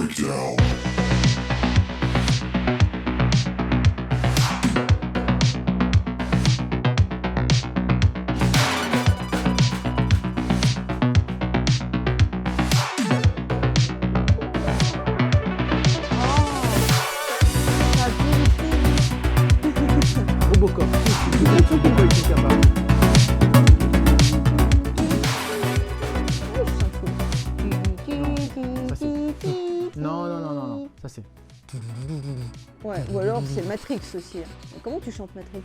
Breakdown. Robocop. Robocop était capable. Non. Ça c'est. Ouais, ou alors c'est Matrix aussi. Mais comment tu chantes Matrix?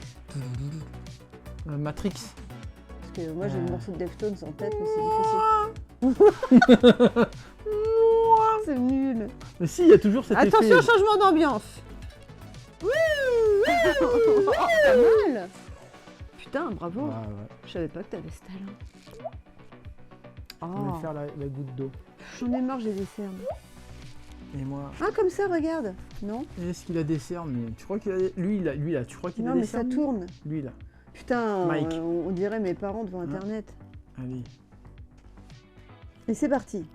Matrix. Parce que moi j'ai le morceau de Deftones en tête, mais c'est difficile. C'est nul. Mais si, il y a toujours cet Attention, effet. changement d'ambiance. Oh, pas mal. Putain, bravo. Ah, ouais. Je savais pas que t'avais ce talent. On Oh, va faire la goutte d'eau. j'en ai marre, j'ai des cernes. Et moi, Ah, comme ça, regarde. Non? est-ce qu'il a des cernes? Mais tu crois qu'il a lui là, tu crois qu'il a Non, des mais ça cernes? tourne. Lui là. Putain, Mike. on dirait mes parents devant Hein? Internet. Allez. Et c'est parti.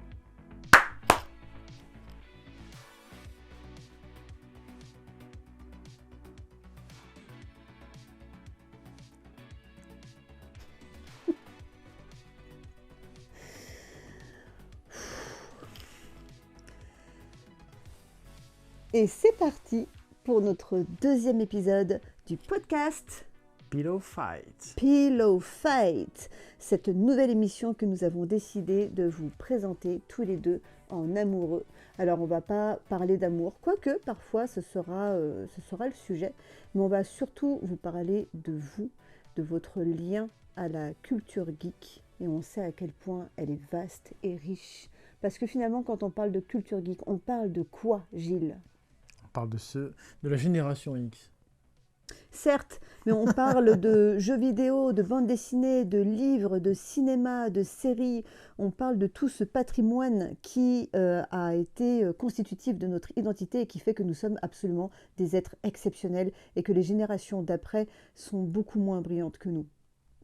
Et c'est parti pour notre deuxième épisode du podcast Pillow Fight. Pillow Fight, cette nouvelle émission que nous avons décidé de vous présenter tous les deux en amoureux. Alors on va pas parler d'amour, quoique parfois ce sera le sujet, mais on va surtout vous parler de vous, de votre lien à la culture geek, et on sait à quel point elle est vaste et riche. Parce que finalement quand on parle de culture geek, on parle de quoi, Gilles ? On parle de la génération X. Certes, mais on parle de jeux vidéo, de bandes dessinées, de livres, de cinéma, de séries. On parle de tout ce patrimoine qui a été constitutif de notre identité et qui fait que nous sommes absolument des êtres exceptionnels et que les générations d'après sont beaucoup moins brillantes que nous.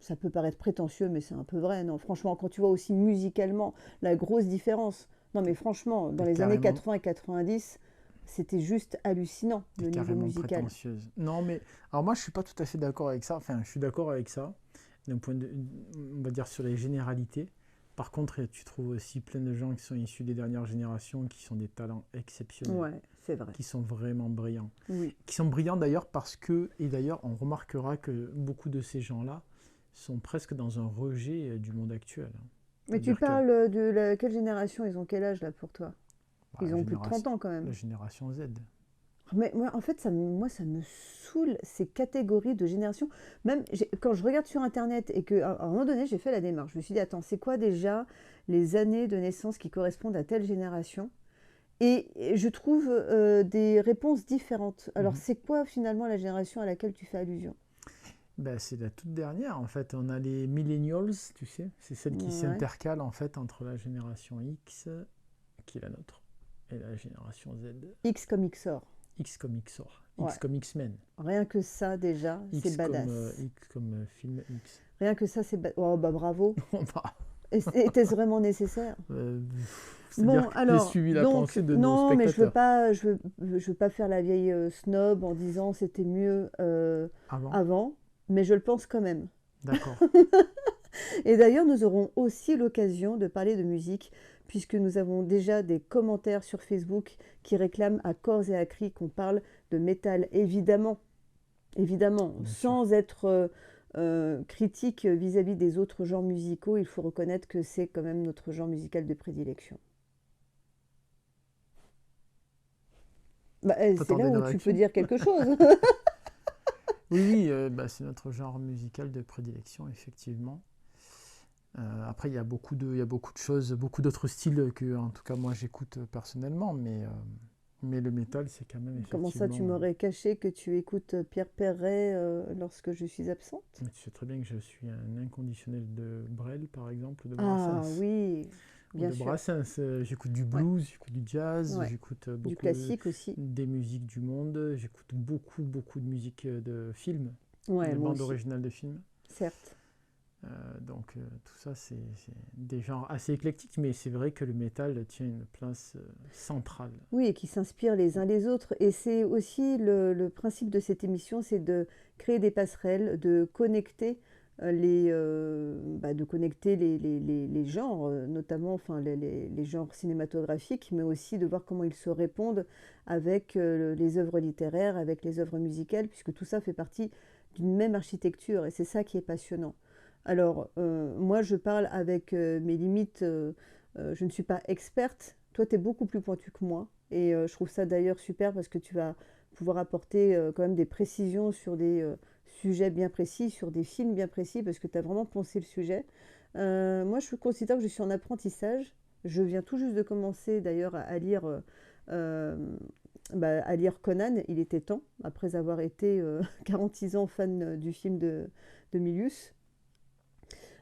Ça peut paraître prétentieux, mais c'est un peu vrai, non? Franchement, quand tu vois aussi musicalement la grosse différence. Non, mais franchement, dans les années 80 et 90... c'était juste hallucinant, le niveau Carrément musical. prétentieuse. Non, mais alors moi je suis pas tout à fait d'accord avec ça. Enfin, je suis d'accord avec ça d'un point de, on va dire sur les généralités. Par contre, tu trouves aussi plein de gens qui sont issus des dernières générations qui sont des talents exceptionnels, Ouais, c'est vrai. qui sont vraiment brillants. Oui. Qui sont brillants d'ailleurs parce que, et d'ailleurs on remarquera que beaucoup de ces gens-là sont presque dans un rejet du monde actuel. Mais tu C'est-à-dire que, parles de quelle génération? Ils ont quel âge là pour toi? bah, Ils la ont plus de 30 ans quand La même. génération Z. Mais moi, en fait, ça me saoule ces catégories de génération. Même quand je regarde sur Internet et qu'à un moment donné, j'ai fait la démarche. Je me suis dit, attends, c'est quoi déjà les années de naissance qui correspondent à telle génération? Et je trouve des réponses différentes. Alors, c'est quoi finalement la génération à laquelle tu fais allusion? Ben, c'est la toute dernière en fait. On a les millennials, tu sais, c'est celle qui Ouais. s'intercale en fait entre la génération X, qui est la nôtre, et la génération Z. X comme XOR. X comme XOR, Ouais. X comme X-Men, Rien que ça, déjà, c'est X badass. comme, X comme film X. Rien que ça, c'est badass. Oh, bah bravo. Bah, Était-ce vraiment nécessaire? c'est-à-dire que alors, j'ai suivi la donc, pensée de nos non, mais spectateurs. je veux pas faire la vieille snob en disant c'était mieux avant, mais je le pense quand même. D'accord. Et d'ailleurs, nous aurons aussi l'occasion de parler de musique, puisque nous avons déjà des commentaires sur Facebook qui réclament à corps et à cri qu'on parle de métal, évidemment, sans être critique vis-à-vis des autres genres musicaux, il faut reconnaître que c'est quand même notre genre musical de prédilection. Bah, c'est là T'attendais une où tu réaction peux dire quelque chose. Oui, bah, c'est notre genre musical de prédilection, effectivement. Après, il y a beaucoup de choses, beaucoup d'autres styles que, en tout cas, moi, j'écoute personnellement, mais le métal, c'est quand même effectivement... Comment ça, tu m'aurais caché que tu écoutes Pierre Perret lorsque je suis absente? Mais tu sais très bien que je suis un inconditionnel de Brel, par exemple, de Ah Brassens. oui, bien de sûr. Brassens. J'écoute du blues, j'écoute du jazz, Ouais. j'écoute Du beaucoup classique aussi. des musiques du monde, j'écoute beaucoup de musique de films, Ouais, de moi bandes aussi, originales de films. certes. Tout ça, c'est des genres assez éclectiques, mais c'est vrai que le métal tient une place centrale. Oui, et qui s'inspirent les uns les autres. Et c'est aussi le principe de cette émission, c'est de créer des passerelles, de connecter de connecter les genres, notamment enfin, les genres cinématographiques, mais aussi de voir comment ils se répondent avec les œuvres littéraires, avec les œuvres musicales, puisque tout ça fait partie d'une même architecture, et c'est ça qui est passionnant. Alors, moi, je parle avec mes limites, je ne suis pas experte, toi, tu es beaucoup plus pointu que moi, et je trouve ça d'ailleurs super parce que tu vas pouvoir apporter quand même des précisions sur des sujets bien précis, sur des films bien précis, parce que tu as vraiment pensé le sujet. Moi, je considère que je suis en apprentissage. Je viens tout juste de commencer d'ailleurs euh, à lire Conan. Il était temps, après avoir été 46 ans fan du film de Milius.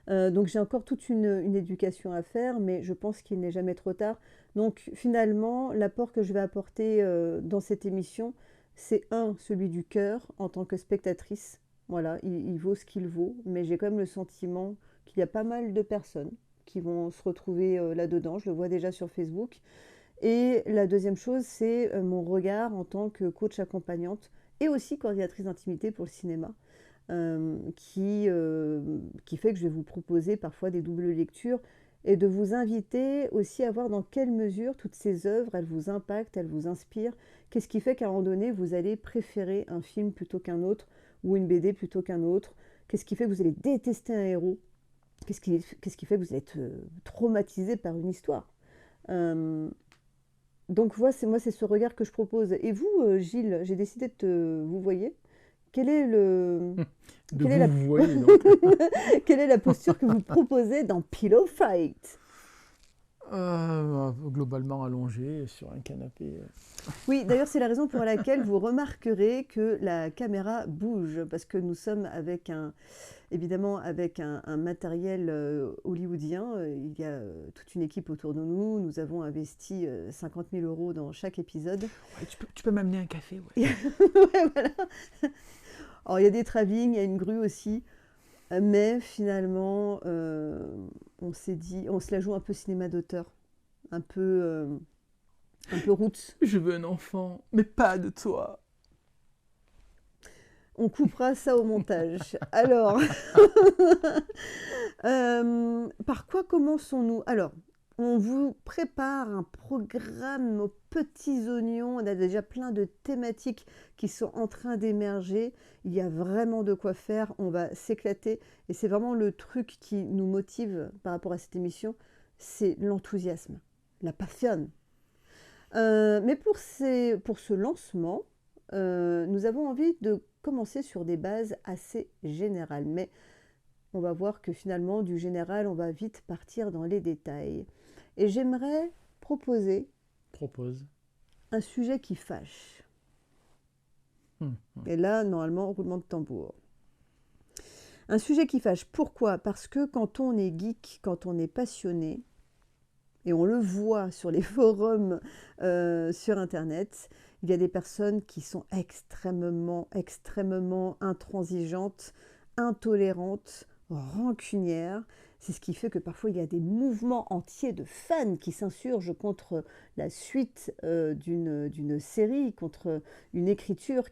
Donc j'ai encore toute une éducation à faire, mais je pense qu'il n'est jamais trop tard. Donc finalement, l'apport que je vais apporter dans cette émission, c'est celui du cœur en tant que spectatrice. Voilà, il vaut ce qu'il vaut, mais j'ai quand même le sentiment qu'il y a pas mal de personnes qui vont se retrouver là-dedans. Je le vois déjà sur Facebook. Et la deuxième chose, c'est mon regard en tant que coach accompagnante et aussi coordinatrice d'intimité pour le cinéma qui fait que je vais vous proposer parfois des doubles lectures et de vous inviter aussi à voir dans quelle mesure toutes ces œuvres, elles vous impactent, elles vous inspirent. Qu'est-ce qui fait qu'à un moment donné, vous allez préférer un film plutôt qu'un autre ou une BD plutôt qu'un autre? Qu'est-ce qui fait que vous allez détester un héros? Qu'est-ce qui fait que vous êtes traumatisé par une histoire? Euh, donc moi, c'est ce regard que je propose. Et vous, Gilles, j'ai décidé de vous voyez, quel est le, De quelle est vous, la, vous voyez donc. quelle est la posture que vous proposez dans Pillow Fight? Globalement allongé sur un canapé. Oui, d'ailleurs, c'est la raison pour laquelle vous remarquerez que la caméra bouge, parce que nous sommes évidemment avec un matériel hollywoodien. Il y a toute une équipe autour de nous. Nous avons investi 50 000 euros dans chaque épisode. Ouais, tu peux m'amener un café, ouais. Ouais, voilà. Alors, il y a des travelling, il y a une grue aussi. Mais finalement, on s'est dit, on se la joue un peu cinéma d'auteur, un peu roots. Je veux un enfant, mais pas de toi. On coupera ça au montage. Alors, par quoi commençons-nous? Alors, on vous prépare un programme aux petits oignons. On a déjà plein de thématiques qui sont en train d'émerger. Il y a vraiment de quoi faire. On va s'éclater. Et c'est vraiment le truc qui nous motive par rapport à cette émission. C'est l'enthousiasme, la passion. Mais pour ce lancement, nous avons envie de commencer sur des bases assez générales. Mais on va voir que finalement, du général, on va vite partir dans les détails. Et j'aimerais proposer Propose. un sujet qui fâche. Hum. Et là, normalement, roulement de tambour. Un sujet qui fâche. Pourquoi? Parce que quand on est geek, quand on est passionné, et on le voit sur les forums sur Internet, il y a des personnes qui sont extrêmement, extrêmement intransigeantes, intolérantes, rancunières. C'est ce qui fait que parfois il y a des mouvements entiers de fans qui s'insurgent contre la suite d'une série, contre une écriture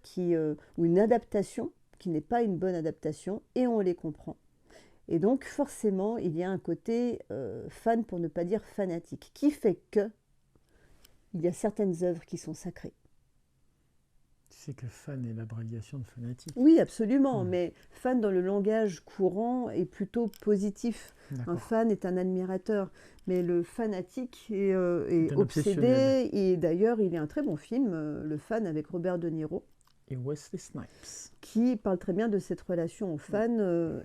ou une adaptation qui n'est pas une bonne adaptation, et on les comprend. Et donc forcément, il y a un côté fan, pour ne pas dire fanatique, qui fait que il y a certaines œuvres qui sont sacrées. Tu sais que fan est l'abréviation de fanatique. Oui, absolument, mais fan dans le langage courant est plutôt positif. Un fan est un admirateur, mais le fanatique est obsédé, et d'ailleurs il y a un très bon film, Le Fan, avec Robert De Niro. Et Wesley Snipes. Qui parle très bien de cette relation aux fans.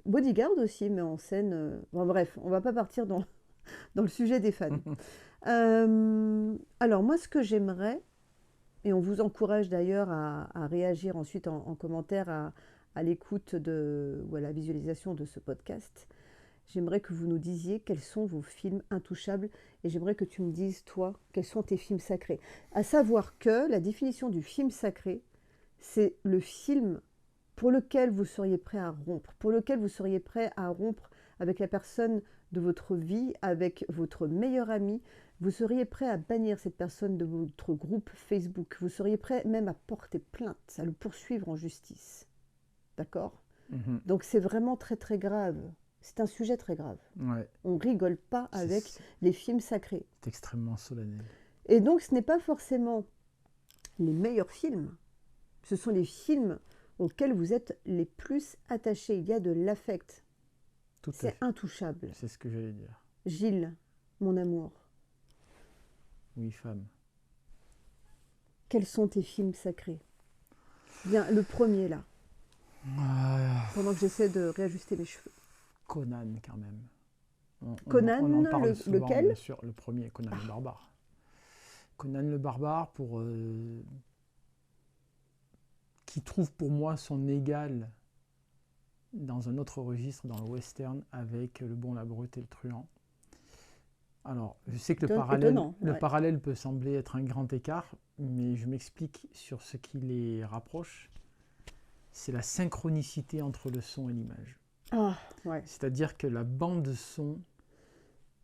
Bodyguard aussi met en scène... Bon, bref, on ne va pas partir dans le sujet des fans. Alors moi, ce que j'aimerais, et on vous encourage d'ailleurs à réagir ensuite en commentaire à l'écoute ou à la visualisation de ce podcast, j'aimerais que vous nous disiez quels sont vos films intouchables, et j'aimerais que tu me dises, toi, quels sont tes films sacrés. À savoir que la définition du film sacré, c'est le film pour lequel vous seriez prêt à rompre, pour lequel vous seriez prêt à rompre avec la personne de votre vie, avec votre meilleur ami, vous seriez prêt à bannir cette personne de votre groupe Facebook, vous seriez prêt même à porter plainte, à le poursuivre en justice. D'accord? Mhm. Donc c'est vraiment très très grave. C'est un sujet très grave. Ouais, On rigole pas avec c'est les films sacrés. extrêmement solennel. Et donc ce n'est pas forcément les meilleurs films, ce sont les films auxquels vous êtes les plus attachés. Il y a de l'affect. Tout à C'est fait. intouchable. C'est ce que j'allais dire. Gilles, mon amour, Oui, femme. quels sont tes films sacrés? Bien, le premier là, pendant que j'essaie de réajuster mes cheveux. Conan, quand même. Conan, on en parle souvent, lequel? bien sûr. Le premier, Conan le barbare. Conan le barbare, qui trouve pour moi son égal dans un autre registre, dans le western, avec Le Bon, la Brute et le Truand. Alors, je sais que Étonnant, le ouais. parallèle peut sembler être un grand écart, mais je m'explique sur ce qui les rapproche. C'est la synchronicité entre le son et l'image. Ah, ouais. C'est-à-dire que la bande son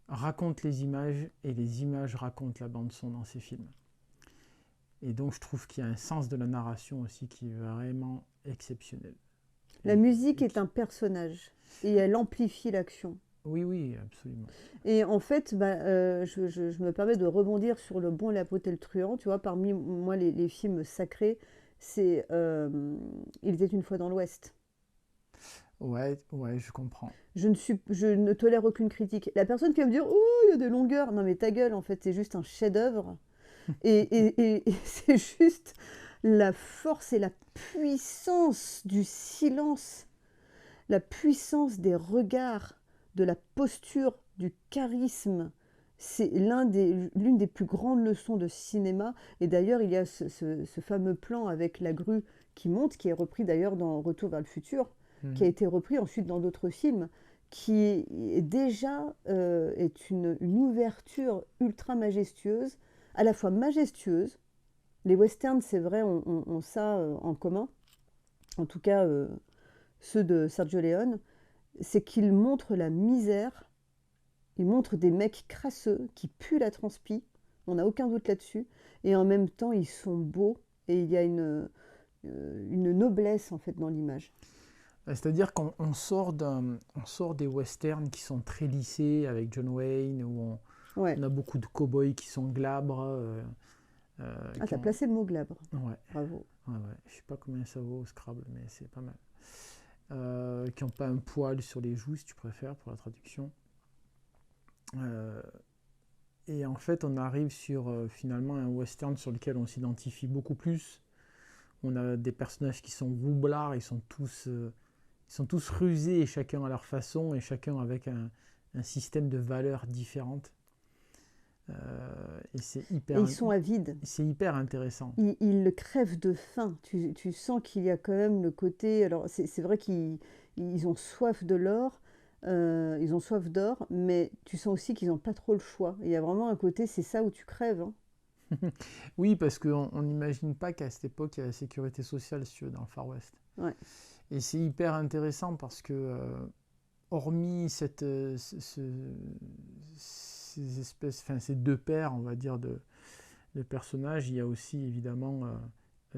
raconte les images et les images racontent la bande son dans ces films. Et donc je trouve qu'il y a un sens de la narration aussi qui est vraiment exceptionnel. La musique est un personnage et elle amplifie l'action. Oui, oui, absolument. Et en fait, je me permets de rebondir sur Le Bon, la Brute et le Truand. Tu vois, parmi moi, les films sacrés, c'est Il était une fois dans l'Ouest. Ouais, ouais, je comprends. Je ne tolère aucune critique. La personne qui va me dire oh, il y a des longueurs. Non, mais ta gueule, en fait, c'est juste un chef-d'œuvre. Et c'est juste la force et la puissance du silence, la puissance des regards, de la posture, du charisme. C'est l'une des plus grandes leçons de cinéma. Et d'ailleurs, il y a ce fameux plan avec la grue qui monte, qui est repris d'ailleurs dans Retour vers le futur, qui a été repris ensuite dans d'autres films, qui est déjà est une ouverture ultra majestueuse, à la fois majestueuse. Les westerns, c'est vrai, ont ça en commun, en tout cas ceux de Sergio Leone, c'est qu'ils montrent la misère, ils montrent des mecs crasseux qui puent la transpi, on n'a aucun doute là-dessus, et en même temps ils sont beaux, et il y a une noblesse en fait dans l'image. C'est-à-dire qu'on sort des westerns qui sont très lissés avec John Wayne, où Ouais. on a beaucoup de cow-boys qui sont glabres. Ah, t'as placé le mot glabre. Ouais, Bravo. ouais. Je sais pas combien ça vaut au Scrabble, mais c'est pas mal. Qui n'ont pas un poil sur les joues, si tu préfères, pour la traduction. Et en fait, on arrive sur finalement un western sur lequel on s'identifie beaucoup plus. On a des personnages qui sont roublards, ils sont tous rusés, et chacun à leur façon, et chacun avec un système de valeurs différentes. Et c'est hyper. Et ils sont avides. C'est hyper intéressant. Ils crèvent de faim. Tu sens qu'il y a quand même le côté. Alors, c'est vrai qu'ils ont soif de l'or, ils ont soif d'or, mais tu sens aussi qu'ils n'ont pas trop le choix. Il y a vraiment un côté, c'est ça où tu crèves. Hein. Oui, parce qu'on n'imagine pas qu'à cette époque, il y a la sécurité sociale, si tu veux, dans le Far West. Ouais. Et c'est hyper intéressant parce que, hormis ces espèces, enfin, ces deux paires, on va dire, de personnages, il y a aussi évidemment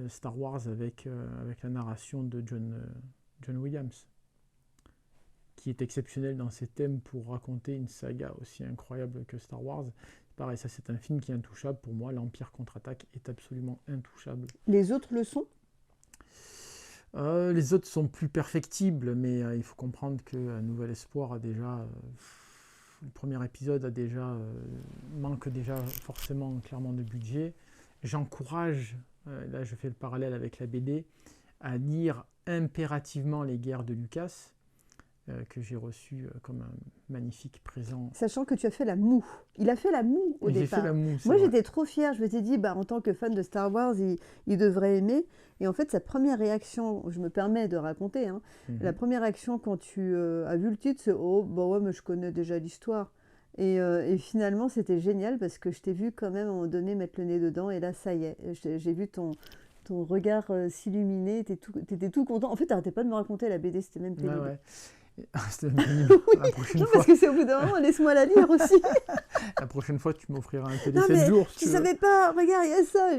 Star Wars avec la narration de John Williams, qui est exceptionnel dans ses thèmes pour raconter une saga aussi incroyable que Star Wars. Pareil, ça c'est un film qui est intouchable. Pour moi, l'Empire contre-attaque est absolument intouchable. Les autres le sont? Les autres sont plus perfectibles, mais il faut comprendre que Nouvel Espoir a déjà... le premier épisode manque déjà forcément clairement de budget. J'encourage, là je fais le parallèle avec la BD, à lire impérativement Les Guerres de Lucas, que j'ai reçu comme un magnifique présent. Sachant que tu as fait la moue. Il a fait la moue au départ. J'ai fait la moue, Moi, j'étais trop fière. Je m'étais dit, en tant que fan de Star Wars, il devrait aimer. Et en fait, sa première réaction, je me permets de raconter, hein, la première réaction quand tu as vu le titre, c'est « Oh, bah ouais, mais je connais déjà l'histoire ». Et finalement, c'était génial parce que je t'ai vu quand même à un moment donné mettre le nez dedans. Et là, ça y est, j'ai vu ton ton regard s'illuminait, t'étais tout content. En fait, t'arrêtais pas de me raconter la BD, c'était même Ouais, terrible. ouais. C'était pénible. Oui, La prochaine non, fois, parce que c'est au bout d'un moment, laisse-moi la lire aussi. la prochaine fois, tu m'offriras un télé Non, 7 mais jours, si tu tu veux. savais pas, regarde, il y a ça.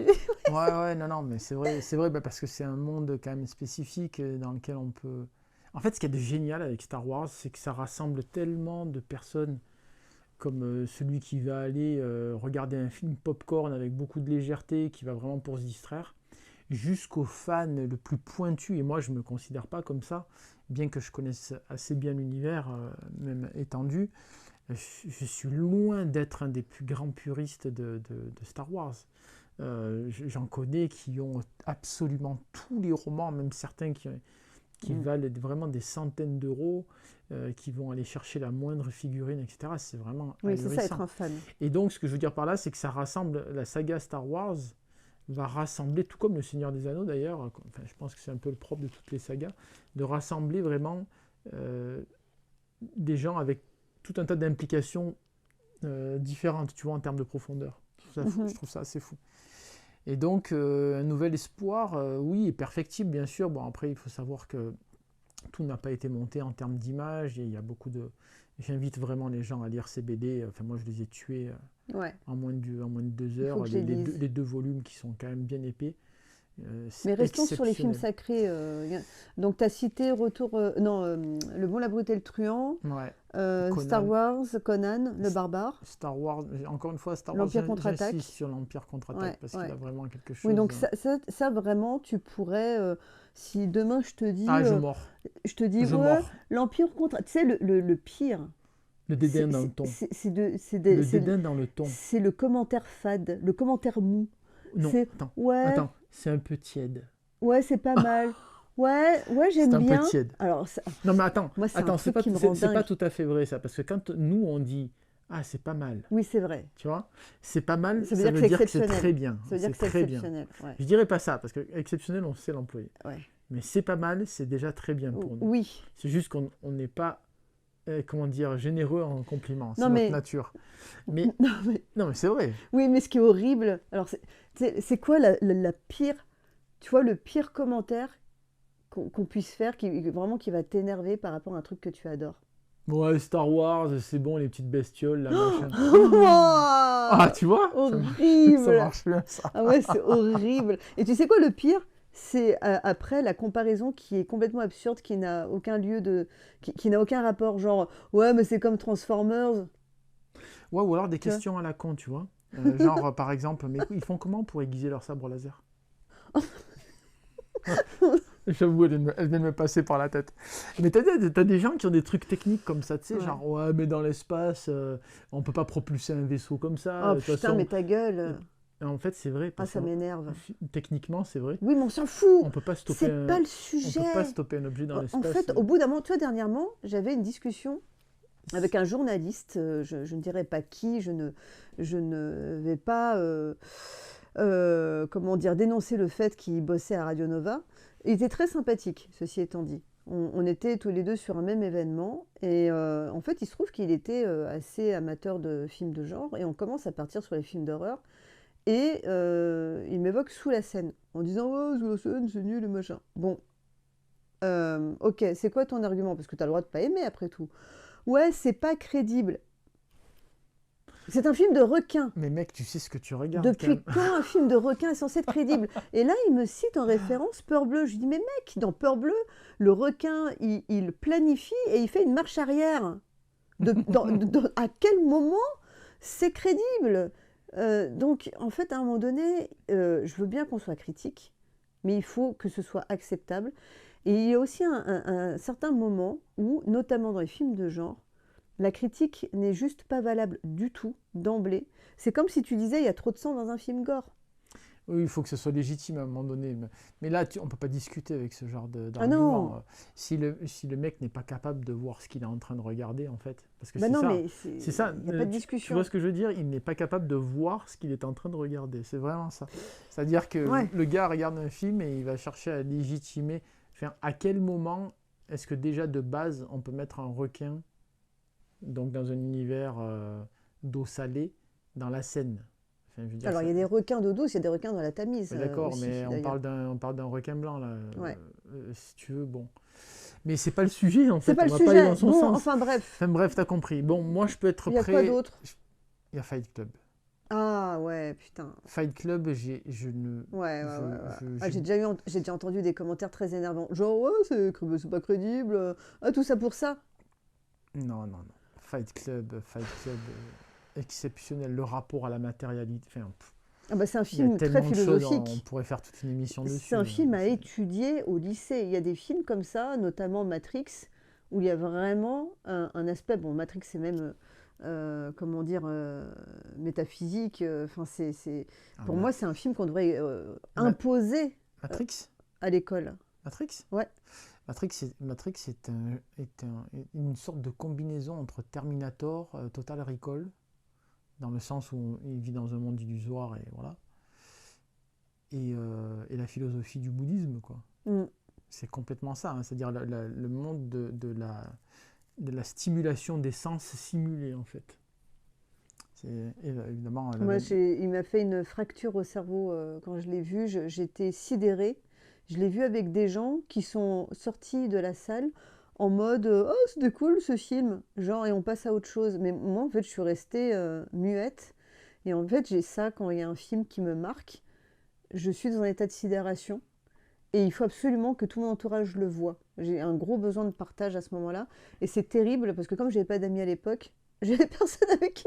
Ouais, ouais, non, non, mais c'est vrai bah, parce que c'est un monde quand même spécifique dans lequel on peut... En fait, ce qu'il y a de génial avec Star Wars, c'est que ça rassemble tellement de personnes comme celui qui va aller regarder un film popcorn avec beaucoup de légèreté, qui va vraiment pour se distraire, jusqu'au fan le plus pointu, et moi je ne me considère pas comme ça, bien que je connaisse assez bien l'univers, même étendu, je suis loin d'être un des plus grands puristes de Star Wars. J'en connais qui ont absolument tous les romans, même certains qui valent vraiment des centaines d'euros, qui vont aller chercher la moindre figurine, etc. C'est vraiment Oui, c'est ça, être ahurissant. un fan. Et donc, ce que je veux dire par là, c'est que ça rassemble, la saga Star Wars va rassembler, tout comme le Seigneur des Anneaux d'ailleurs, enfin, je pense que c'est un peu le propre de toutes les sagas, de rassembler vraiment des gens avec tout un tas d'implications différentes, tu vois, en termes de profondeur. Je trouve ça assez fou. Et donc, un nouvel espoir, oui, est perfectible, bien sûr. Bon, après, il faut savoir que tout n'a pas été monté en termes d'image. Il y a beaucoup de... J'invite vraiment les gens à lire ces BD. Enfin, moi, je les ai tués Ouais, en moins de 2 il faut heures. que je les lise. Les deux volumes qui sont quand même bien épais. Mais C'est restons sur les films exceptionnel. sacrés. Donc, tu as cité Le Bon, la Brute et le Truand, Ouais. Star Conan, Wars, Conan, le S- Barbare, Star Wars, encore une fois, Star Wars, l'Empire contre-attaque. j'insiste sur l'Empire contre-attaque Ouais, parce qu'il ouais. a vraiment quelque Oui, chose. donc ça, vraiment, tu pourrais, si demain Ah, je te dis, je ouais, mords. l'Empire contre, tu sais, le pire, Le dédain dans le ton. Le c'est dédain dans le ton. c'est le commentaire fade, le commentaire mou. Non, C'est, ouais, attends, c'est un peu tiède. ouais, c'est pas mal. Ouais, ouais, C'est j'aime un peu bien. tiède. Alors, Non, mais attends, moi, c'est un truc qui me rend c'est pas dingue. tout à fait vrai ça, parce que quand nous on dit ah c'est pas mal, Oui, c'est vrai. tu vois, c'est pas mal, Ça veut ça dire que veut c'est dire que c'est exceptionnel. très bien, Ça veut dire c'est que c'est très bien. exceptionnel. Ouais, Je dirais pas ça, parce que exceptionnel on sait l'employer, ouais. mais c'est pas mal, c'est déjà très bien pour nous. Oui. C'est juste qu'on n'est pas, comment dire, généreux en compliments, c'est Non, notre mais, nature. Mais non, mais, non, mais c'est vrai. oui, mais ce qui est horrible, alors, c'est quoi la pire, tu vois, le pire commentaire qu'on puisse faire, vraiment qui va t'énerver par rapport à un truc que tu adores? Ouais, Star Wars, c'est bon, les petites bestioles, là, machin. Oh, Ah, tu vois, ça horrible! marche bien ça. Ah ouais, c'est horrible. Et tu sais quoi, le pire? C'est après la comparaison qui est complètement absurde, qui n'a aucun lieu de... qui n'a aucun rapport. Genre, ouais, mais c'est comme Transformers. Ouais, ou alors des Tu vois? questions à la con, tu vois. Genre, par exemple, mais ils font comment pour aiguiser leur sabre laser? J'avoue, elle vient de me passer par la tête. Mais t'as des gens qui ont des trucs techniques comme ça, tu sais, Ouais. genre, ouais, mais dans l'espace, on peut pas propulser un vaisseau comme ça. Oh De toute putain, façon, mais ta gueule. en fait, c'est vrai, Ah, parce ça que m'énerve. techniquement, c'est vrai. Oui, mais on s'en fout. On peut pas stopper C'est pas le on peut pas sujet. stopper un objet dans En l'espace. fait, au bout d'un moment, tu vois, dernièrement, j'avais une discussion avec un journaliste, je ne dirais pas qui, je ne vais pas, comment dire, dénoncer le fait qu'il bossait à Radio Nova. Il était très sympathique, ceci étant dit. On était tous les deux sur un même événement et en fait, il se trouve qu'il était assez amateur de films de genre et on commence à partir sur les films d'horreur et il m'évoque Sous la Seine en disant « Ouais, Sous la Seine, c'est nul et machin ». Bon, ok, c'est quoi ton argument? Parce que tu as le droit de pas aimer après tout. Ouais, c'est pas crédible. C'est un film de requin. Mais mec, tu sais ce que tu regardes quand Depuis même. quand un film de requin est censé être crédible? Et là, il me cite en référence Peur Bleue. Je lui dis, mais mec, dans Peur Bleue, le requin, il planifie et il fait une marche arrière. À quel moment c'est crédible? Donc, en fait, à un moment donné, je veux bien qu'on soit critique, mais il faut que ce soit acceptable. Et il y a aussi un certain moment où, notamment dans les films de genre, la critique n'est juste pas valable du tout, d'emblée. C'est comme si tu disais il y a trop de sang dans un film gore. Oui, il faut que ce soit légitime à un moment donné. Mais là, on ne peut pas discuter avec ce genre Ah d'argument. non! Si le mec n'est pas capable de voir ce qu'il est en train de regarder, en fait. Parce que Bah c'est non, ça. mais C'est ça. il n'y a pas de Tu discussion. vois ce que je veux dire? Il n'est pas capable de voir ce qu'il est en train de regarder. C'est vraiment ça. C'est-à-dire que Ouais. le gars regarde un film et il va chercher à légitimer. Enfin, à quel moment est-ce que déjà de base, on peut mettre un requin donc dans un univers d'eau salée dans la Seine? Enfin, je veux dire, Alors, il y a des requins d'eau douce, il y a des requins dans la Tamise ouais, d'accord, aussi, mais d'ailleurs. on parle d'un requin blanc, là. Ouais. Si tu veux, bon. Mais c'est pas le sujet, en C'est fait. pas On le va pas aller dans sujet. son Bon, sens. enfin bref. Enfin bref, t'as compris. Bon, moi, je peux être Il y a quoi prêt. d'autre? Il y a Fight Club. Ah ouais, putain. Fight Club, je ne... Ouais, ouais, ouais, ouais. Ah, je- j'ai déjà entendu des commentaires très énervants. Genre, ouais, c'est pas crédible. Ah, tout ça pour ça. Non, non, non. Fight Club, exceptionnel. Le rapport à la matérialité. Enfin, Ah bah, c'est un il y a film très tellement de choses, on philosophique. pourrait faire toute une émission C'est dessus. un film à C'est- étudier au lycée. Il y a des films comme ça, notamment Matrix, où il y a vraiment un aspect. Bon, Matrix, c'est même, comment dire, métaphysique. Enfin, Ah, pour moi, c'est un film qu'on devrait Ma- imposer euh, Matrix? à l'école. Matrix? Ouais. Matrix est une sorte de combinaison entre Terminator, Total Recall, dans le sens où il vit dans un monde illusoire et voilà, et la philosophie du bouddhisme, quoi. Mm. C'est complètement ça, hein, c'est-à-dire le monde de la stimulation des sens simulés, en fait. C'est évidemment la Moi, même. il m'a fait une fracture au cerveau quand je l'ai vu. J'étais sidérée. Je l'ai vu avec des gens qui sont sortis de la salle en mode oh, c'était cool ce film. Genre, et on passe à autre chose. Mais moi, en fait, je suis restée muette. Et en fait, j'ai ça quand il y a un film qui me marque. Je suis dans un état de sidération. Et il faut absolument que tout mon entourage le voie. J'ai un gros besoin de partage à ce moment-là. Et c'est terrible parce que comme je n'avais pas d'amis à l'époque, j'avais personne avec qui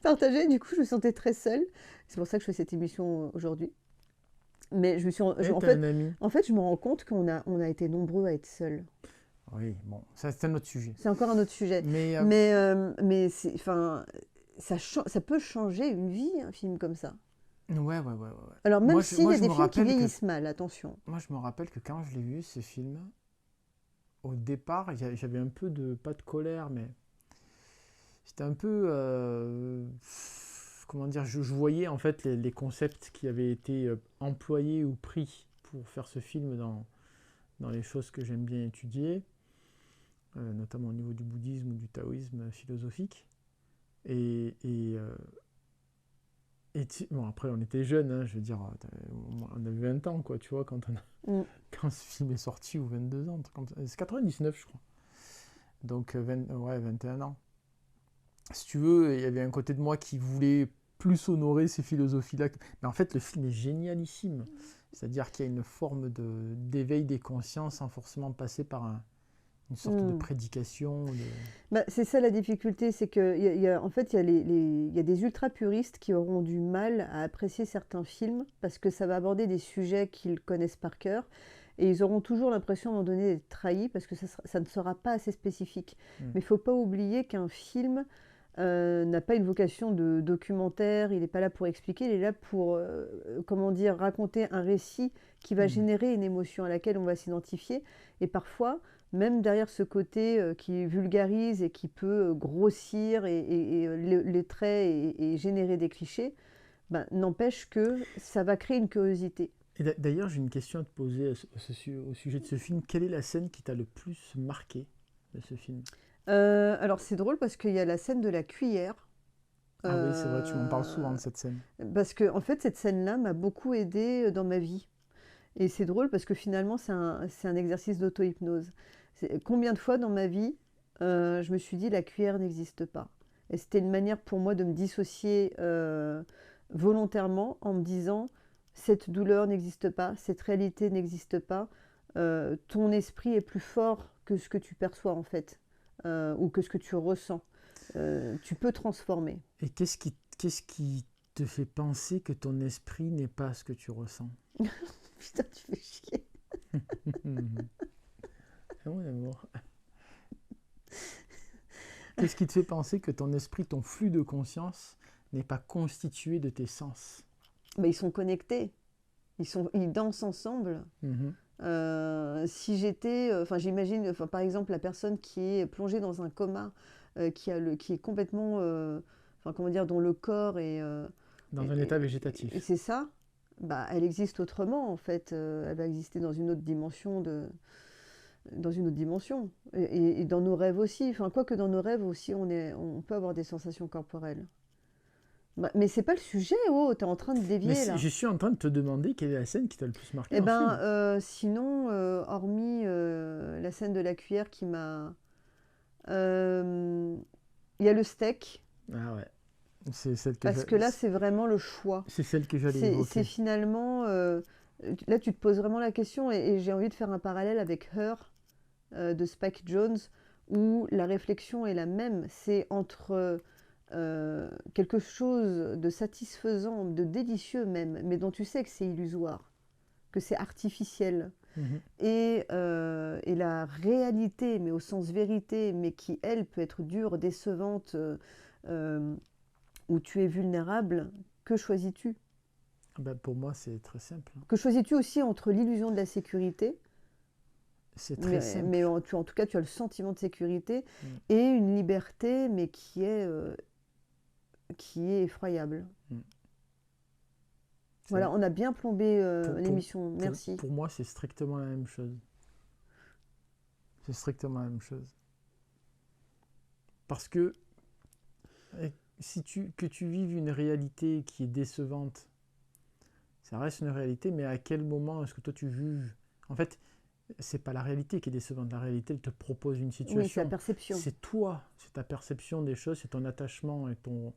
partager. Du coup, je me sentais très seule. C'est pour ça que je fais cette émission aujourd'hui. Mais je me suis, Et en t'as un fait, ami. je me rends compte on a été nombreux à être seuls. Oui, bon, ça c'est un autre sujet. C'est encore un autre sujet. Mais Mais enfin, ça peut changer une vie, un film comme ça. ouais. Alors même s'il y Moi, a je des me films qui rappelle que vieillissent mal, attention. moi, je me rappelle que quand je l'ai vu, ce film, au départ, j'avais un peu de, pas de colère, mais j'étais un peu, comment dire, je voyais en fait les concepts qui avaient été employés ou pris pour faire ce film dans les choses que j'aime bien étudier, notamment au niveau du bouddhisme ou du taoïsme philosophique. Et, et, euh, bon, après, on était jeunes, hein, je veux dire, on avait 20 ans, quoi, tu vois, Mm. quand ce film est sorti, ou 22 ans, un truc comme ça. C'est 99, je crois. Donc, ouais, 21 ans. Si tu veux, il y avait un côté de moi qui voulait plus honorer ces philosophies-là. Mais en fait, le film est génialissime. C'est-à-dire qu'il y a une forme d'éveil des consciences sans forcément passer par une sorte de Mm. prédication. Bah, c'est ça la difficulté, c'est que en fait, il y a des ultra-puristes qui auront du mal à apprécier certains films parce que ça va aborder des sujets qu'ils connaissent par cœur et ils auront toujours l'impression à un moment donné d'être trahis parce que ça ne sera pas assez spécifique. Mm. Mais il ne faut pas oublier qu'un film n'a pas une vocation de documentaire, il n'est pas là pour expliquer, il est là pour, comment dire, raconter un récit qui va Mm. générer une émotion à laquelle on va s'identifier. Et parfois, même derrière ce côté qui vulgarise et qui peut grossir les traits et générer des clichés, ben, n'empêche que ça va créer une curiosité. Et d'ailleurs, j'ai une question à te poser au sujet de ce film. Quelle est la scène qui t'a le plus marqué de ce film? Alors c'est drôle parce qu'il y a la scène de la cuillère. Ah oui, c'est vrai, tu m'en parles Euh, souvent de cette scène. Parce que en fait cette scène-là m'a beaucoup aidée dans ma vie. Et c'est drôle parce que finalement c'est un exercice d'auto-hypnose. Combien de fois dans ma vie je me suis dit la cuillère n'existe pas. Et c'était une manière pour moi de me dissocier volontairement en me disant cette douleur n'existe pas, cette réalité n'existe pas, ton esprit est plus fort que ce que tu perçois en fait, ou que ce que tu ressens. Tu peux transformer. Et qu'est-ce qui te fait penser que ton esprit n'est pas ce que tu ressens? Putain, tu fais chier. Ah mon amour. Qu'est-ce qui te fait penser que ton esprit, ton flux de conscience, n'est pas constitué de tes sens? Mais ils sont connectés, ils dansent ensemble. Mhm. Si j'étais, enfin j'imagine, enfin, par exemple la personne qui est plongée dans un coma, qui est complètement, enfin comment dire, dont le corps Dans un état végétatif. et c'est ça, bah elle existe autrement en fait, elle va exister dans une autre dimension dans une autre dimension. Et dans nos rêves aussi, enfin quoique dans nos rêves aussi on peut avoir des sensations corporelles. Bah, mais c'est pas le sujet, oh, t'es en train de Mais dévier là. je suis en train de te demander quelle est la scène qui t'a le plus marqué Eh dans le film. ben, sinon, hormis la scène de la cuillère qui m'a... euh, Il y a le steak, Ah ouais, c'est celle que parce que là, c'est vraiment le choix. c'est celle que j'allais C'est évoquer. finalement... là, tu te poses vraiment la question, et j'ai envie de faire un parallèle avec Her, de Spike Jones, où la réflexion est la même. C'est entre quelque chose de satisfaisant, de délicieux même, mais dont tu sais que c'est illusoire, que c'est artificiel, Mhm. et la réalité, mais au sens vérité, mais qui, elle, peut être dure, décevante, euh, où tu es vulnérable. Que choisis-tu? Ben, pour moi, c'est très simple, hein. Que choisis-tu aussi entre l'illusion de la sécurité, C'est très simple. mais en tout cas, tu as le sentiment de sécurité, Mm. et une liberté, mais qui est effroyable. Mm. Voilà, on a bien plombé Pour, pour, l'émission. Merci. pour moi, c'est strictement la même chose. C'est strictement la même chose. Parce que que tu vives une réalité qui est décevante, ça reste une réalité, mais à quel moment est-ce que toi tu juges? En fait, c'est pas la réalité qui est décevante. La réalité, elle te propose une Oui, c'est la situation. perception. C'est toi, c'est ta perception des choses, c'est ton attachement et ton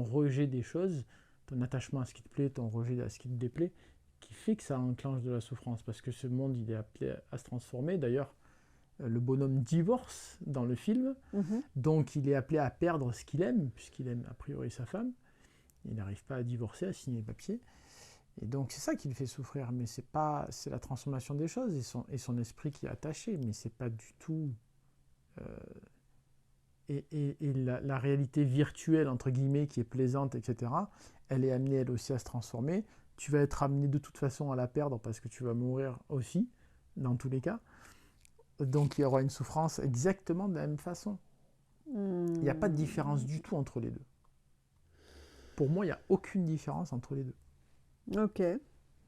rejet des choses, ton attachement à ce qui te plaît, ton rejet à ce qui te déplaît, qui fait que ça enclenche de la souffrance. Parce que ce monde, il est appelé à se transformer. D'ailleurs, le bonhomme divorce dans le film, Mhm. donc il est appelé à perdre ce qu'il aime, puisqu'il aime a priori sa femme. Il n'arrive pas à divorcer, à signer les papiers. Et donc c'est ça qui le fait souffrir, mais c'est la transformation des choses et son esprit qui est attaché, mais c'est pas du tout. euh, et la réalité virtuelle, entre guillemets, qui est plaisante, etc., elle est amenée elle aussi à se transformer. Tu vas être amené de toute façon à la perdre parce que tu vas mourir aussi, dans tous les cas. Donc il y aura une souffrance exactement de la même façon. Il n'y a pas de différence du tout entre les deux. Pour moi, il n'y a aucune différence entre les deux. Ok,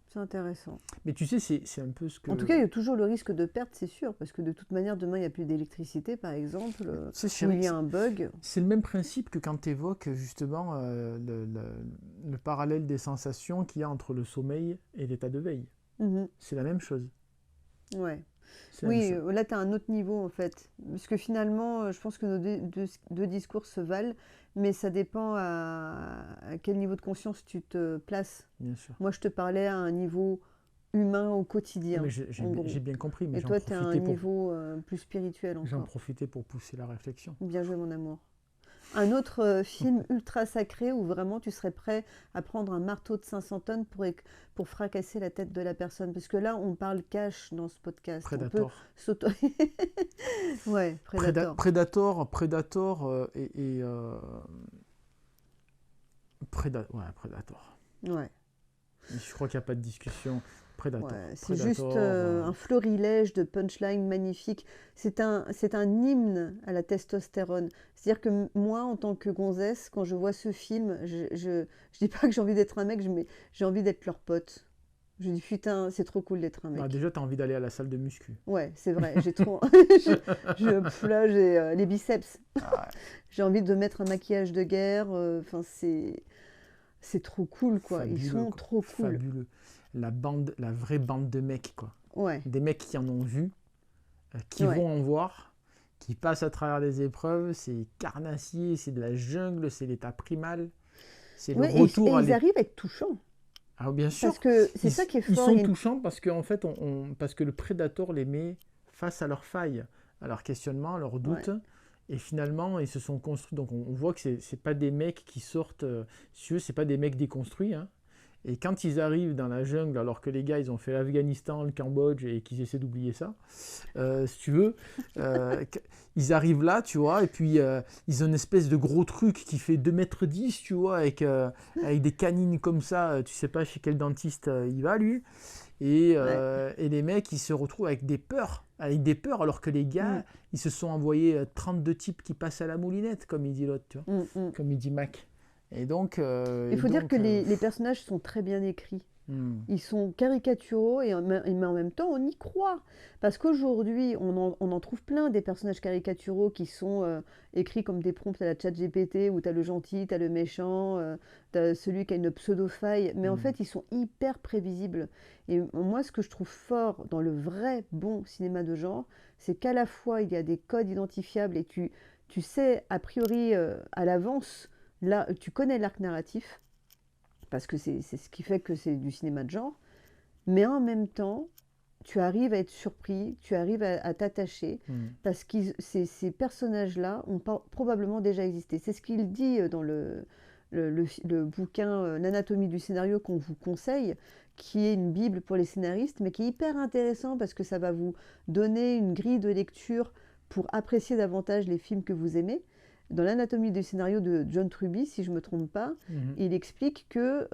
c'est intéressant. Mais tu sais, c'est un peu ce que... En tout cas, il y a toujours le risque de perte, c'est sûr, parce que de toute manière, demain, il n'y a plus d'électricité, par exemple, C'est ou il y a un bug. C'est le même principe que quand tu évoques justement le parallèle des sensations qu'il y a entre le sommeil et l'état de veille. Mhm. C'est la même chose. Ouais. C'est la même Oui, chose. là, tu as un autre niveau, en fait. Parce que finalement, je pense que nos deux discours se valent, mais ça dépend à quel niveau de conscience tu te places. Bien sûr. Moi, je te parlais à un niveau humain au Non, quotidien, mais en gros. j'ai bien compris, mais Et toi, tu es à un niveau plus spirituel j'en encore. profitais pour pousser la réflexion. Bien joué, mon amour. Un autre film ultra sacré où vraiment tu serais prêt à prendre un marteau de 500 tonnes pour fracasser la tête de la personne. Parce que là, on parle cash dans ce podcast. On peut Predator. s'auto... Ouais, Predator. Predator ouais, Predator. Ouais, Je crois qu'il n'y a pas de discussion. Predator. ouais. C'est Predator, juste un florilège de punchlines magnifiques. C'est un hymne à la testostérone. C'est-à-dire que moi, en tant que gonzesse, quand je vois ce film, je dis pas que j'ai envie d'être un mec, mais j'ai envie d'être leur pote. Je dis putain, c'est trop cool d'être un mec. Ah, déjà, tu as envie d'aller à la salle de muscu. Ouais, c'est vrai, j'ai trop. Là, j'ai les biceps. Ah, J'ai envie de mettre un maquillage de guerre. Enfin, c'est trop cool, quoi. Ils fabuleux, sont quoi. trop cool. Fabuleux. La vraie bande de mecs, quoi. Ouais, Des mecs qui en ont vu, qui Ouais. vont en voir, qui passent à travers des épreuves. C'est carnassier, c'est de la jungle, c'est l'état primal. C'est le Ouais, et retour à ils arrivent à être touchants. Ah, bien sûr. Parce que c'est ça qui est Ils fort. sont il y a une- touchants parce que, en fait, parce que le prédateur les met face à leurs failles, à leurs questionnements, à leurs doutes. Et finalement, ils se sont construits. Donc, on voit que c'est pas des mecs qui sortent. Si tu veux, c'est pas des mecs déconstruits, hein. Et quand ils arrivent dans la jungle, alors que les gars, ils ont fait l'Afghanistan, le Cambodge, et qu'ils essaient d'oublier ça, si tu veux, ils arrivent là, tu vois, et puis ils ont une espèce de gros truc qui fait 2,10 m, tu vois, avec des canines comme ça, tu sais pas chez quel dentiste il va, lui. Et les mecs, ils se retrouvent avec des peurs, alors que les gars, ils se sont envoyés 32 types qui passent à la moulinette, comme il dit l'autre, tu vois, comme il dit Mac. Et donc, Il faut dire que les personnages sont très bien écrits. Ils sont caricaturaux mais en même temps, on y croit. Parce qu'aujourd'hui, on en trouve plein des personnages caricaturaux qui sont écrits comme des prompts à la ChatGPT, où tu as le gentil, tu as le méchant, tu as celui qui a une pseudo-faille. Mais en fait, ils sont hyper prévisibles. Et moi, ce que je trouve fort dans le vrai bon cinéma de genre, c'est qu'à la fois, il y a des codes identifiables et tu sais, a priori, à l'avance, là, tu connais l'arc narratif parce que c'est ce qui fait que c'est du cinéma de genre, mais en même temps, tu arrives à être surpris, tu arrives à t'attacher, parce que ces personnages-là ont probablement déjà existé. C'est ce qu'il dit dans le bouquin L'anatomie du scénario qu'on vous conseille, qui est une bible pour les scénaristes, mais qui est hyper intéressant parce que ça va vous donner une grille de lecture pour apprécier davantage les films que vous aimez. Dans l'anatomie du scénario de John Truby, si je ne me trompe pas, il explique que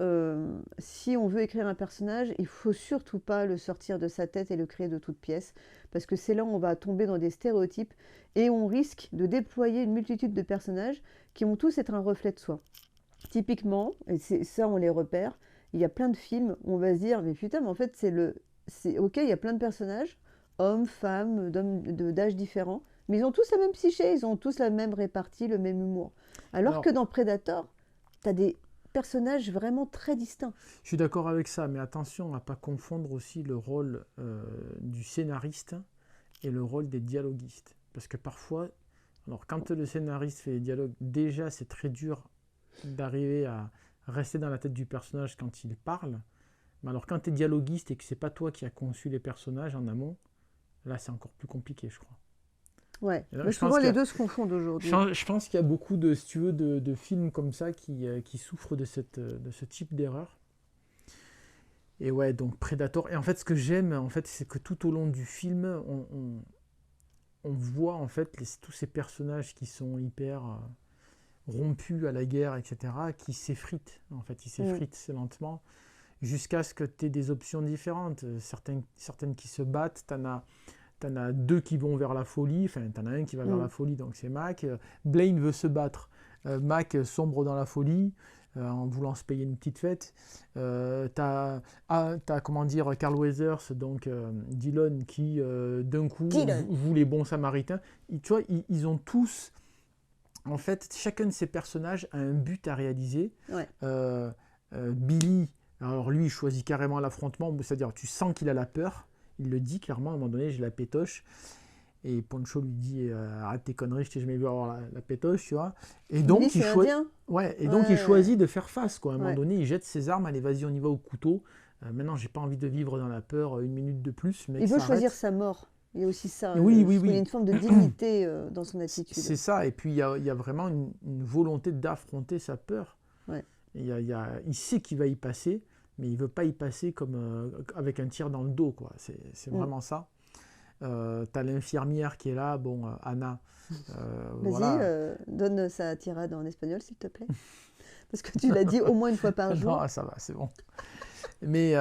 si on veut écrire un personnage, il ne faut surtout pas le sortir de sa tête et le créer de toutes pièces, parce que c'est là où on va tomber dans des stéréotypes et on risque de déployer une multitude de personnages qui vont tous être un reflet de soi. Typiquement, et ça on les repère, il y a plein de films où on va se dire, mais putain, mais en fait c'est ok, il y a plein de personnages, hommes, femmes, d'âges différents, mais ils ont tous la même psyché, ils ont tous la même répartie, le même humour. Alors que dans Predator, tu as des personnages vraiment très distincts. Je suis d'accord avec ça, mais attention à ne pas confondre aussi le rôle du scénariste et le rôle des dialoguistes. Parce que parfois, alors quand le scénariste fait les dialogues, déjà c'est très dur d'arriver à rester dans la tête du personnage quand il parle. Mais alors quand tu es dialoguiste et que c'est pas toi qui as conçu les personnages en amont, là c'est encore plus compliqué, je crois. Ouais, mais souvent les deux se confondent aujourd'hui. Je pense qu'il y a beaucoup de, si tu veux, de films comme ça qui souffrent de ce type d'erreur. Et ouais, donc Predator. Et en fait, ce que j'aime, en fait, c'est que tout au long du film, on voit en fait tous ces personnages qui sont hyper rompus à la guerre, etc., qui s'effritent. En fait, ils s'effritent lentement jusqu'à ce que tu aies des options différentes. Certaines qui se battent, t'en as deux qui vont vers la folie, enfin t'en as un qui va vers la folie, donc c'est Mac. Blaine veut se battre, Mac sombre dans la folie, en voulant se payer une petite fête. T'as comment dire, Carl Weathers, donc Dillon, qui d'un coup voue les bons samaritains. Tu vois, ils ont tous, en fait, chacun de ces personnages a un but à réaliser. Billy, alors lui, il choisit carrément l'affrontement, c'est-à-dire tu sens qu'il a la peur. Il le dit clairement, à un moment donné, j'ai la pétoche. Et Poncho lui dit arrête tes conneries, je t'ai jamais vu avoir la pétoche, tu vois. Et donc, il choisit de faire face, quoi. À un moment donné, il jette ses armes, allez, vas-y, on y va au couteau. Maintenant, j'ai pas envie de vivre dans la peur une minute de plus. Il veut choisir sa mort. Il y a aussi ça. Oui. Il y a une forme de dignité dans son attitude. C'est ça. Et puis, il y a vraiment une volonté d'affronter sa peur. Ouais. Il sait qu'il va y passer, mais il ne veut pas y passer comme avec un tir dans le dos, quoi. C'est vraiment ça. T'as l'infirmière qui est là, bon, Anna. Vas-y, donne sa tirade en espagnol, s'il te plaît. Parce que tu l'as dit au moins une fois par jour. Non, ça va, c'est bon. Mais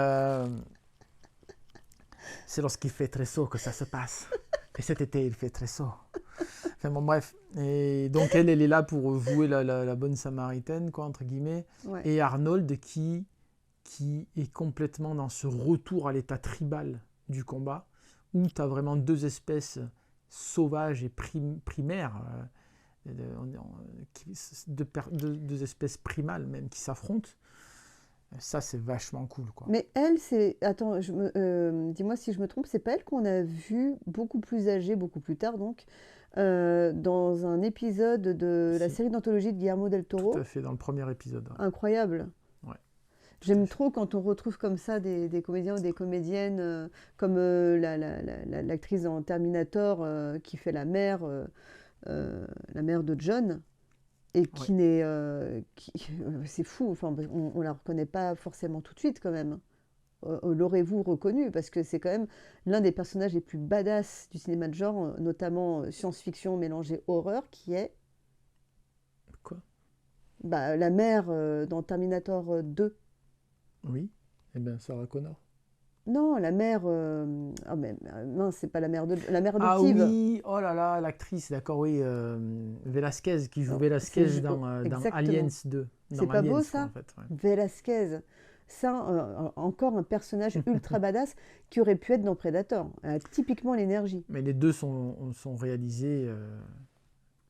c'est lorsqu'il fait très chaud que ça se passe. Et cet été, il fait très chaud. Enfin bon, bref. Et donc, elle est là pour vouer la bonne samaritaine, quoi, entre guillemets. Ouais. Et Arnold qui est complètement dans ce retour à l'état tribal du combat, où tu as vraiment deux espèces sauvages et primaires, deux espèces primales même, qui s'affrontent. Ça, c'est vachement cool, quoi. Mais elle, c'est... Attends, dis-moi si je me trompe, c'est pas elle qu'on a vue beaucoup plus âgée, beaucoup plus tard, donc, dans un épisode de la série d'anthologie de Guillermo del Toro. Tout à fait, dans le premier épisode. Ouais. Incroyable. Ouais. J'aime trop quand on retrouve comme ça des comédiens ou des comédiennes, comme l'actrice dans Terminator qui fait la mère de John, et qui n'est... c'est fou, enfin, on la reconnaît pas forcément tout de suite quand même. L'aurez-vous reconnu? Parce que c'est quand même l'un des personnages les plus badass du cinéma de genre, notamment science-fiction mélangée horreur, qui est... Quoi? La mère dans Terminator 2. Oui, eh bien Sarah Connor. Non, la mère. Ah, mais mince, c'est pas la mère Ah adoptive. oui, oh là là, l'actrice, d'accord, oui, Velasquez, qui joue Oh, c'est Velasquez dans Aliens exactement. 2, C'est dans pas Aliens beau quoi en ça? fait. Ouais. Velasquez. Ça, encore un personnage ultra badass qui aurait pu être dans Predator. Elle a typiquement l'énergie. Mais les deux sont réalisés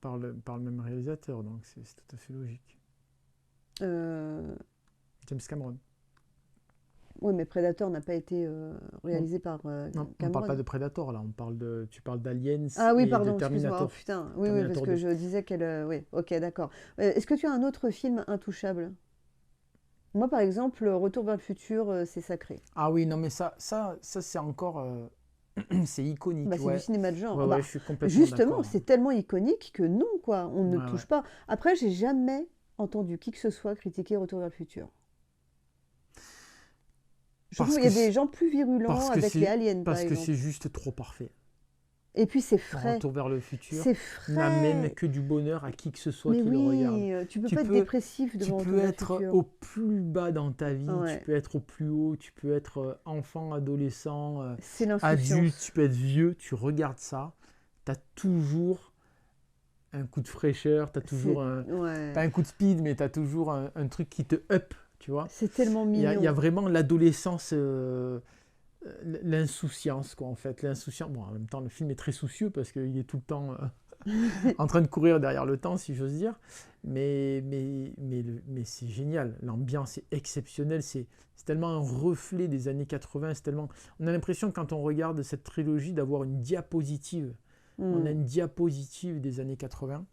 par le même réalisateur, donc c'est tout à fait logique. Euh, James Cameron. Oui, mais Predator n'a pas été On, réalisé par non, on parle pas Cameron. de Predator là, tu parles d'Aliens Ah oui, et de pardon, excuse-moi. Oh Terminator. putain. Oui, oui, parce Terminator que 2. je disais qu'elle. Oui, ok, d'accord. Est-ce que tu as un autre film intouchable? Moi, par exemple, Retour vers le futur, c'est sacré. Ah oui, non mais ça c'est encore... c'est iconique, Bah, c'est du ouais. cinéma de genre. Ouais, Ah ouais, bah, je suis complètement justement, d'accord. c'est tellement iconique que non, quoi, on ne Ouais, ouais. touche pas. Après, j'ai jamais entendu qui que ce soit critiquer Retour vers le futur. Je trouve Parce qu'il y que a des c'est, gens plus virulents parce que avec les c'est, aliens, par parce que c'est exemple. juste trop parfait. Et puis c'est frais. Retour vers le futur C'est n'amène frais. que du bonheur à qui que ce soit Mais qui le regarde. oui, tu peux Tu pas être peux, dépressif tu devant peux Retour vers le être futur. au plus bas dans ta vie, tu Ouais, peux être au plus haut, tu peux être enfant, adolescent, c'est adulte, tu l'insouciance. peux être vieux, tu regardes ça, tu as toujours un coup de fraîcheur, tu as toujours C'est pas ouais, un coup de speed, mais tu as toujours un truc qui te up, tu vois. c'est tellement Il y a mignon. vraiment l'adolescence, l'insouciance, quoi, en fait. L'insouciance. Bon, en même temps, le film est très soucieux parce qu'il est tout le temps en train de courir derrière le temps, si j'ose dire. Mais c'est génial. L'ambiance est exceptionnelle. C'est tellement un reflet des années 80. C'est tellement... On a l'impression, quand on regarde cette trilogie, d'avoir une diapositive. On a Hmm. une diapositive des années 80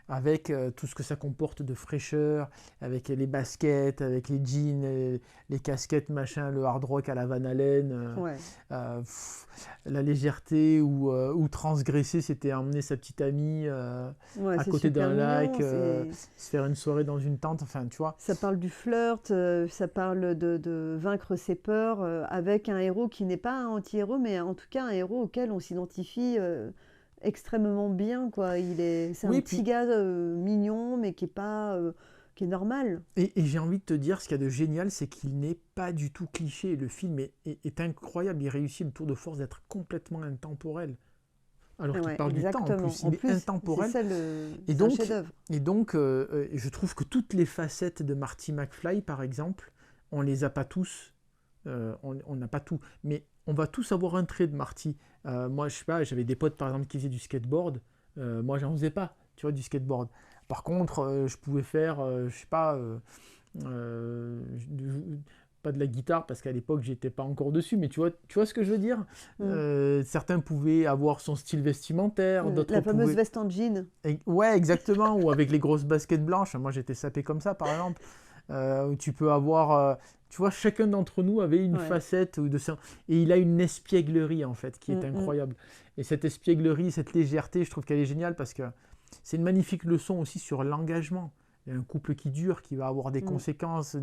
avec tout ce que ça comporte de fraîcheur, avec les baskets, avec les jeans, les casquettes, machin, le hard rock à la Van Halen, Ouais, la légèreté ou transgresser, c'était emmener sa petite amie ouais, à c'est côté super d'un lac, mignon. C'est se faire une soirée dans une tente, enfin, tu vois. Ça parle du flirt, ça parle de vaincre ses peurs avec un héros qui n'est pas un anti-héros, mais en tout cas un héros auquel on s'identifie extrêmement bien, quoi. C'est un Oui, petit puis, gars mignon, mais qui est pas, qui est normal. et j'ai envie de te dire, ce qu'il y a de génial, c'est qu'il n'est pas du tout cliché. Le film est incroyable, il réussit le tour de force d'être complètement intemporel. Alors qu'il Ouais, parle du temps en exactement. plus, En il est plus, c'est intemporel. ça Et c'est un donc, chef-d'œuvre. je trouve que toutes les facettes de Marty McFly, par exemple, on les a pas tous, on n'a pas tout, mais on va tous avoir un trait de Marty. Moi, je sais pas, j'avais des potes par exemple qui faisaient du skateboard. Moi, j'en faisais pas, tu vois, du skateboard. Par contre, je pouvais faire, je sais pas, euh, pas de la guitare parce qu'à l'époque j'étais pas encore dessus, mais tu vois ce que je veux dire. Mm. Certains pouvaient avoir son style vestimentaire, d'autres La fameuse pouvaient veste en jean. Ouais, exactement, ou avec les grosses baskets blanches. Moi, j'étais sapé comme ça, par exemple. Où tu peux avoir, tu vois, chacun d'entre nous avait une Ouais. facette ou de ça, et il a une espièglerie en fait qui est Mm, mm. incroyable. Et cette espièglerie, cette légèreté, je trouve qu'elle est géniale parce que c'est une magnifique leçon aussi sur l'engagement. Il y a un couple qui dure, qui va avoir des Mm. conséquences,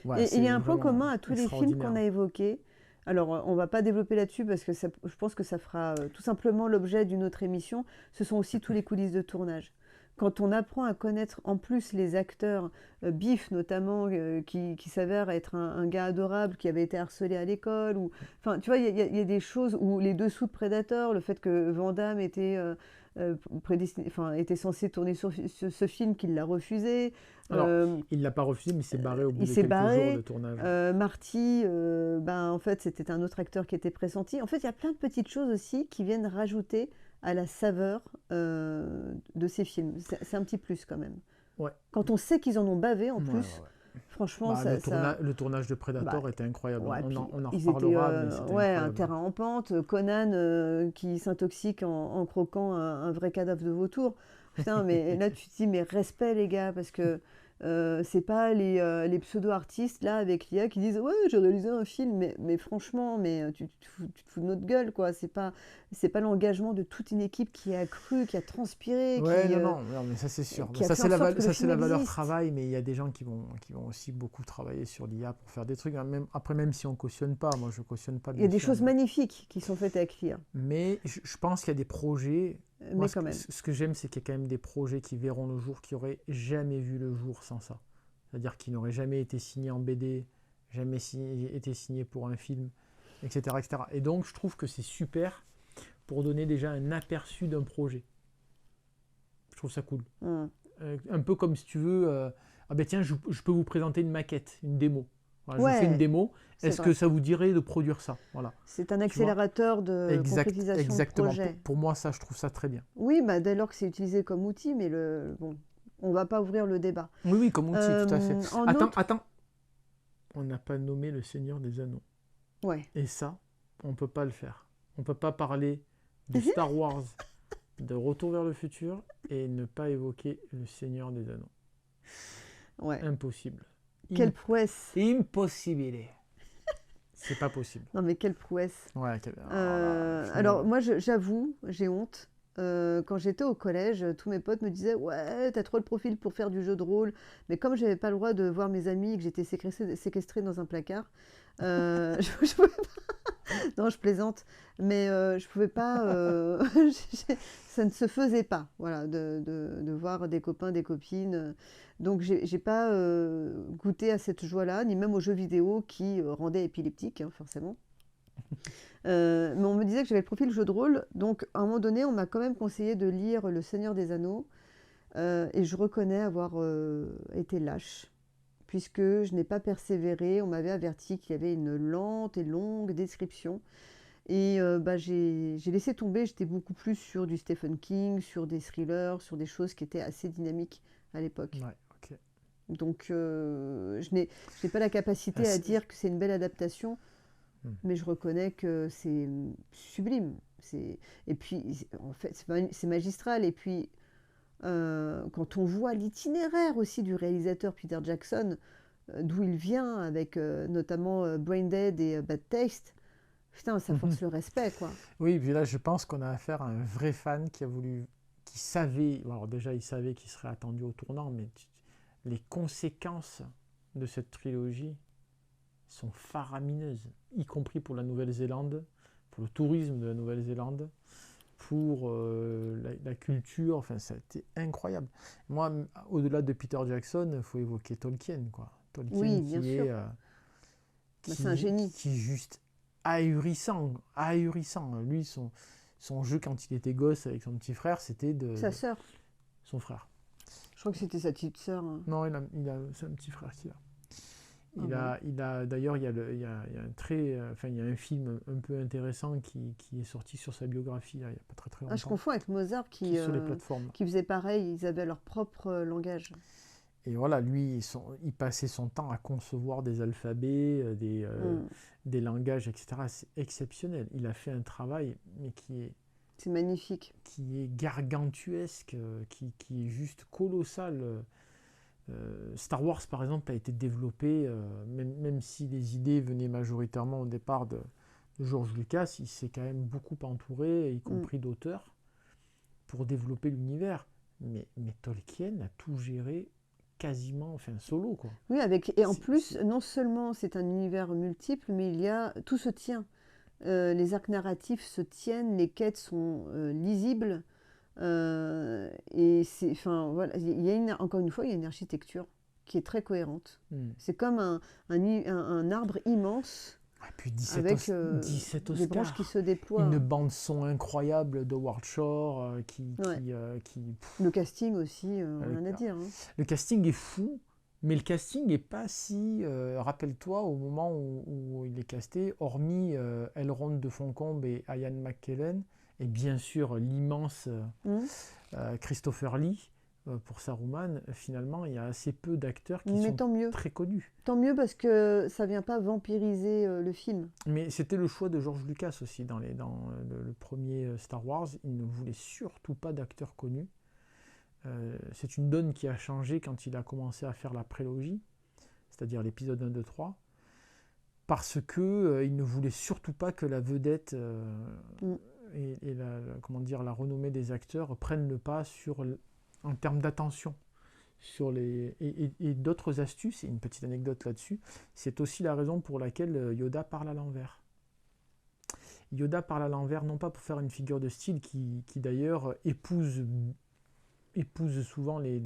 Ouais, Et il y a c'est un point vraiment commun à tous les films extraordinaire. qu'on a évoqués. Alors, on va pas développer là-dessus parce que je pense que ça fera tout simplement l'objet d'une autre émission. Ce sont aussi tous les coulisses de tournage. Quand on apprend à connaître en plus les acteurs, Biff notamment, qui s'avère être un gars adorable, qui avait été harcelé à l'école, ou, enfin, tu vois, il y a des choses, ou les dessous de Predator, le fait que Van Damme était censé tourner sur ce film, qu'il l'a refusé. Alors, Euh, il l'a pas refusé, mais il s'est barré au bout il de s'est quelques jours de barré. tournage. Marty, ben, en fait, c'était un autre acteur qui était pressenti. En fait, il y a plein de petites choses aussi qui viennent rajouter à la saveur de ces films. C'est un petit plus quand même. Ouais, Quand on sait qu'ils en ont bavé en ouais, ouais, plus, ouais. franchement, Bah, le tournage de bah, Predator était incroyable. ouais, On en ils étaient reparlera, mais c'était ouais, un incroyable. terrain en pente. Conan qui s'intoxique en croquant un vrai cadavre de vautour. Putain, mais là tu te dis, mais respect les gars, parce que c'est pas les pseudo-artistes là avec l'IA qui disent ouais, j'ai réalisé un film, mais franchement, mais tu te fous de notre gueule quoi. C'est pas l'engagement de toute une équipe qui a cru, qui a transpiré, Ouais, non, non, non, mais ça c'est sûr. qui a Ça fait en sorte que le ça c'est film la valeur existe. travail, mais il y a des gens qui vont aussi beaucoup travailler sur l'IA pour faire des trucs, hein. Après, même si on cautionne pas, moi je cautionne pas Il y a bien des sûr, choses magnifiques qui sont faites avec l'IA, mais je pense qu'il y a des projets. Moi, mais quand même. ce que j'aime, c'est qu'il y a quand même des projets qui verront le jour, qui auraient jamais vu le jour sans ça. C'est-à-dire qui n'auraient jamais été signés en BD, jamais été signé pour un film, etc., etc. Et donc, je trouve que c'est super pour donner déjà un aperçu d'un projet. Je trouve ça cool. Un peu comme si tu veux, ah ben tiens, je peux vous présenter une maquette, une démo. Voilà, je vous fais une démo. Est-ce que ça vous dirait de produire ça? Voilà. C'est un accélérateur de concrétisation exactement. de projet. Pour moi, ça, je trouve ça très bien. Oui, bah, dès lors que c'est utilisé comme outil, mais bon, on ne va pas ouvrir le débat. Oui, comme outil, tout à fait. Attends. On n'a pas nommé le Seigneur des Anneaux. Ouais. Et ça, on ne peut pas le faire. On ne peut pas parler de Star Wars, de Retour vers le futur, et ne pas évoquer le Seigneur des Anneaux. Ouais. Impossible. Quelle prouesse. Impossible. C'est pas possible. Non, mais quelle prouesse. Ouais, alors, moi, j'avoue, j'ai honte. Quand j'étais au collège, tous mes potes me disaient « Ouais, t'as trop le profil pour faire du jeu de rôle. » Mais comme j'avais pas le droit de voir mes amis et que j'étais séquestrée dans un placard, je pouvais pas... Non, je plaisante. Mais je pouvais pas... ça ne se faisait pas, voilà, de voir des copains, des copines. Donc, j'ai pas goûté à cette joie-là, ni même aux jeux vidéo qui rendaient épileptique, hein, forcément. Mais on me disait que j'avais le profil jeu de rôle, donc à un moment donné, on m'a quand même conseillé de lire Le Seigneur des Anneaux, et je reconnais avoir été lâche, puisque je n'ai pas persévéré. On m'avait averti qu'il y avait une lente et longue description, et j'ai laissé tomber. J'étais beaucoup plus sur du Stephen King, sur des thrillers, sur des choses qui étaient assez dynamiques à l'époque. Ouais, ok. Donc je n'ai pas la capacité à dire que c'est une belle adaptation. Mais je reconnais que c'est sublime. Et puis, en fait, c'est magistral. Et puis, quand on voit l'itinéraire aussi du réalisateur Peter Jackson, d'où il vient, avec notamment Brain Dead et Bad Taste, putain, ça force le respect, quoi. Oui, puis là, je pense qu'on a affaire à un vrai fan qui savait, alors déjà, il savait qu'il serait attendu au tournant, mais les conséquences de cette trilogie sont faramineuses, y compris pour la Nouvelle-Zélande, pour le tourisme de la Nouvelle-Zélande, pour la culture, enfin ça a été incroyable. Moi, au-delà de Peter Jackson, il faut évoquer Tolkien, quoi. Tolkien, oui, bien sûr. C'est un génie. Qui est juste ahurissant. Lui, son jeu quand il était gosse avec son petit frère, c'était sa sœur. Son frère. Je crois que c'était sa petite sœur. Hein. Non, c'est un petit frère qu'il a. D'ailleurs, il y a un film un peu intéressant qui est sorti sur sa biographie il n'y a pas très longtemps. Je confonds avec Mozart qui sur les plateformes. Qui faisait pareil, ils avaient leur propre langage. Et voilà, lui, il passait son temps à concevoir des alphabets, des langages, etc. C'est exceptionnel. Il a fait un travail, mais c'est magnifique. Qui est gargantuesque, qui est juste colossal. Star Wars, par exemple, a été développé, même si les idées venaient majoritairement au départ de George Lucas, il s'est quand même beaucoup entouré, y compris d'auteurs, pour développer l'univers. Mais Tolkien a tout géré quasiment, solo, quoi. Oui, et en plus, non seulement c'est un univers multiple, mais tout se tient. Les arcs narratifs se tiennent, les quêtes sont lisibles. Et voilà, encore une fois, il y a une architecture qui est très cohérente. C'est comme un arbre immense. Et puis 17 Oscars, des branches qui se déploient. Une bande son incroyable de Howard Shore Le casting aussi, rien à dire. Hein. Le casting est fou, mais le casting n'est pas si... rappelle-toi, au moment où il est casté, hormis Elrond de Foncombe et Ian McKellen, et bien sûr l'immense Christopher Lee pour Saruman, finalement il y a assez peu d'acteurs qui sont très connus. Tant mieux, parce que ça ne vient pas vampiriser le film. Mais c'était le choix de George Lucas aussi dans le premier Star Wars. Il ne voulait surtout pas d'acteurs connus. C'est une donne qui a changé quand il a commencé à faire la prélogie, c'est-à-dire l'épisode 1, 2, 3. Parce qu'il ne voulait surtout pas que la vedette et la renommée des acteurs prennent le pas en termes d'attention. Et d'autres astuces, et une petite anecdote là-dessus, c'est aussi la raison pour laquelle Yoda parle à l'envers. Yoda parle à l'envers, non pas pour faire une figure de style qui d'ailleurs épouse souvent les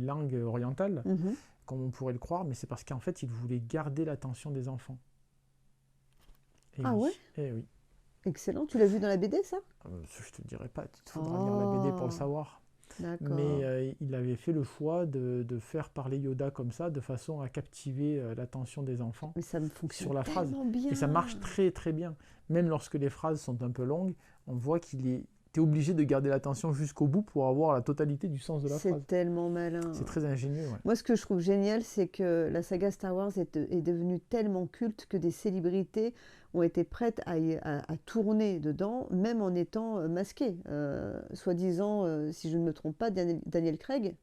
langues orientales, comme on pourrait le croire, mais c'est parce qu'en fait, il voulait garder l'attention des enfants. Et Ah oui, ouais? et oui. Excellent. Tu l'as vu dans la BD, ça? Ça, je te dirai pas, il faudra lire la BD pour le Oh, savoir. Mais d'accord. il avait fait le choix de faire parler Yoda comme ça, de façon à captiver l'attention des enfants Mais ça me fonctionne sur la phrase. tellement Et ça bien. marche très très bien. Même lorsque les phrases sont un peu longues, on voit t'es obligé de garder l'attention jusqu'au bout pour avoir la totalité du sens de la phrase. C'est tellement malin. C'est très ingénieux, ouais. Moi, ce que je trouve génial, c'est que la saga Star Wars est devenue tellement culte que des célébrités ont été prêtes à tourner dedans, même en étant masquées. Soi-disant, si je ne me trompe pas, Daniel Craig,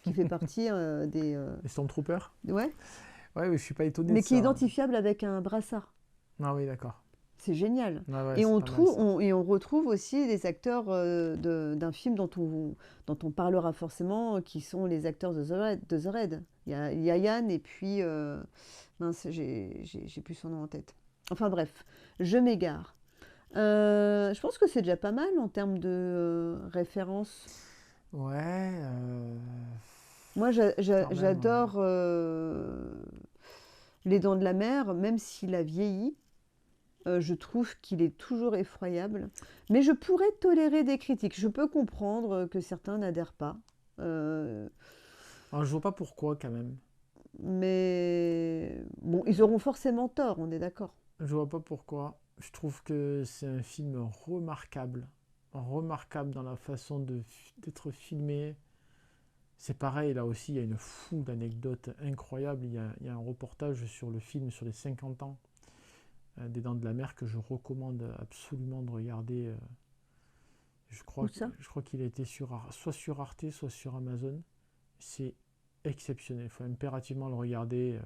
qui fait partie des... Les Stormtroopers? Ouais, Ouais, mais je suis pas étonné de mais qui est ça. identifiable avec un brassard. Ah oui, d'accord. C'est génial. Ouais, ouais, Et c'est on pas mal ça. on retrouve aussi les acteurs d'un film dont on parlera forcément, qui sont les acteurs de The Raid. Il y a Yann et puis... mince, j'ai plus son nom en tête. Enfin bref, je m'égare. Je pense que c'est déjà pas mal en termes de références. Ouais, Moi, quand même, j'adore Les Dents de la Mer, même s'il a vieilli. Je trouve qu'il est toujours effroyable. Mais je pourrais tolérer des critiques. Je peux comprendre que certains n'adhèrent pas. Euh, Alors, je vois pas pourquoi quand même. mais bon, ils auront forcément tort, on est d'accord. Je vois pas pourquoi. Je trouve que c'est un film remarquable. Remarquable dans la façon d'être filmé. C'est pareil, là aussi, il y a une foule d'anecdotes incroyables. Il y a un reportage sur le film, sur les 50 ans des Dents de la Mer, que je recommande absolument de regarder. Où ça? Je crois qu'il a été soit sur Arte, soit sur Amazon. C'est exceptionnel. Il faut impérativement le regarder.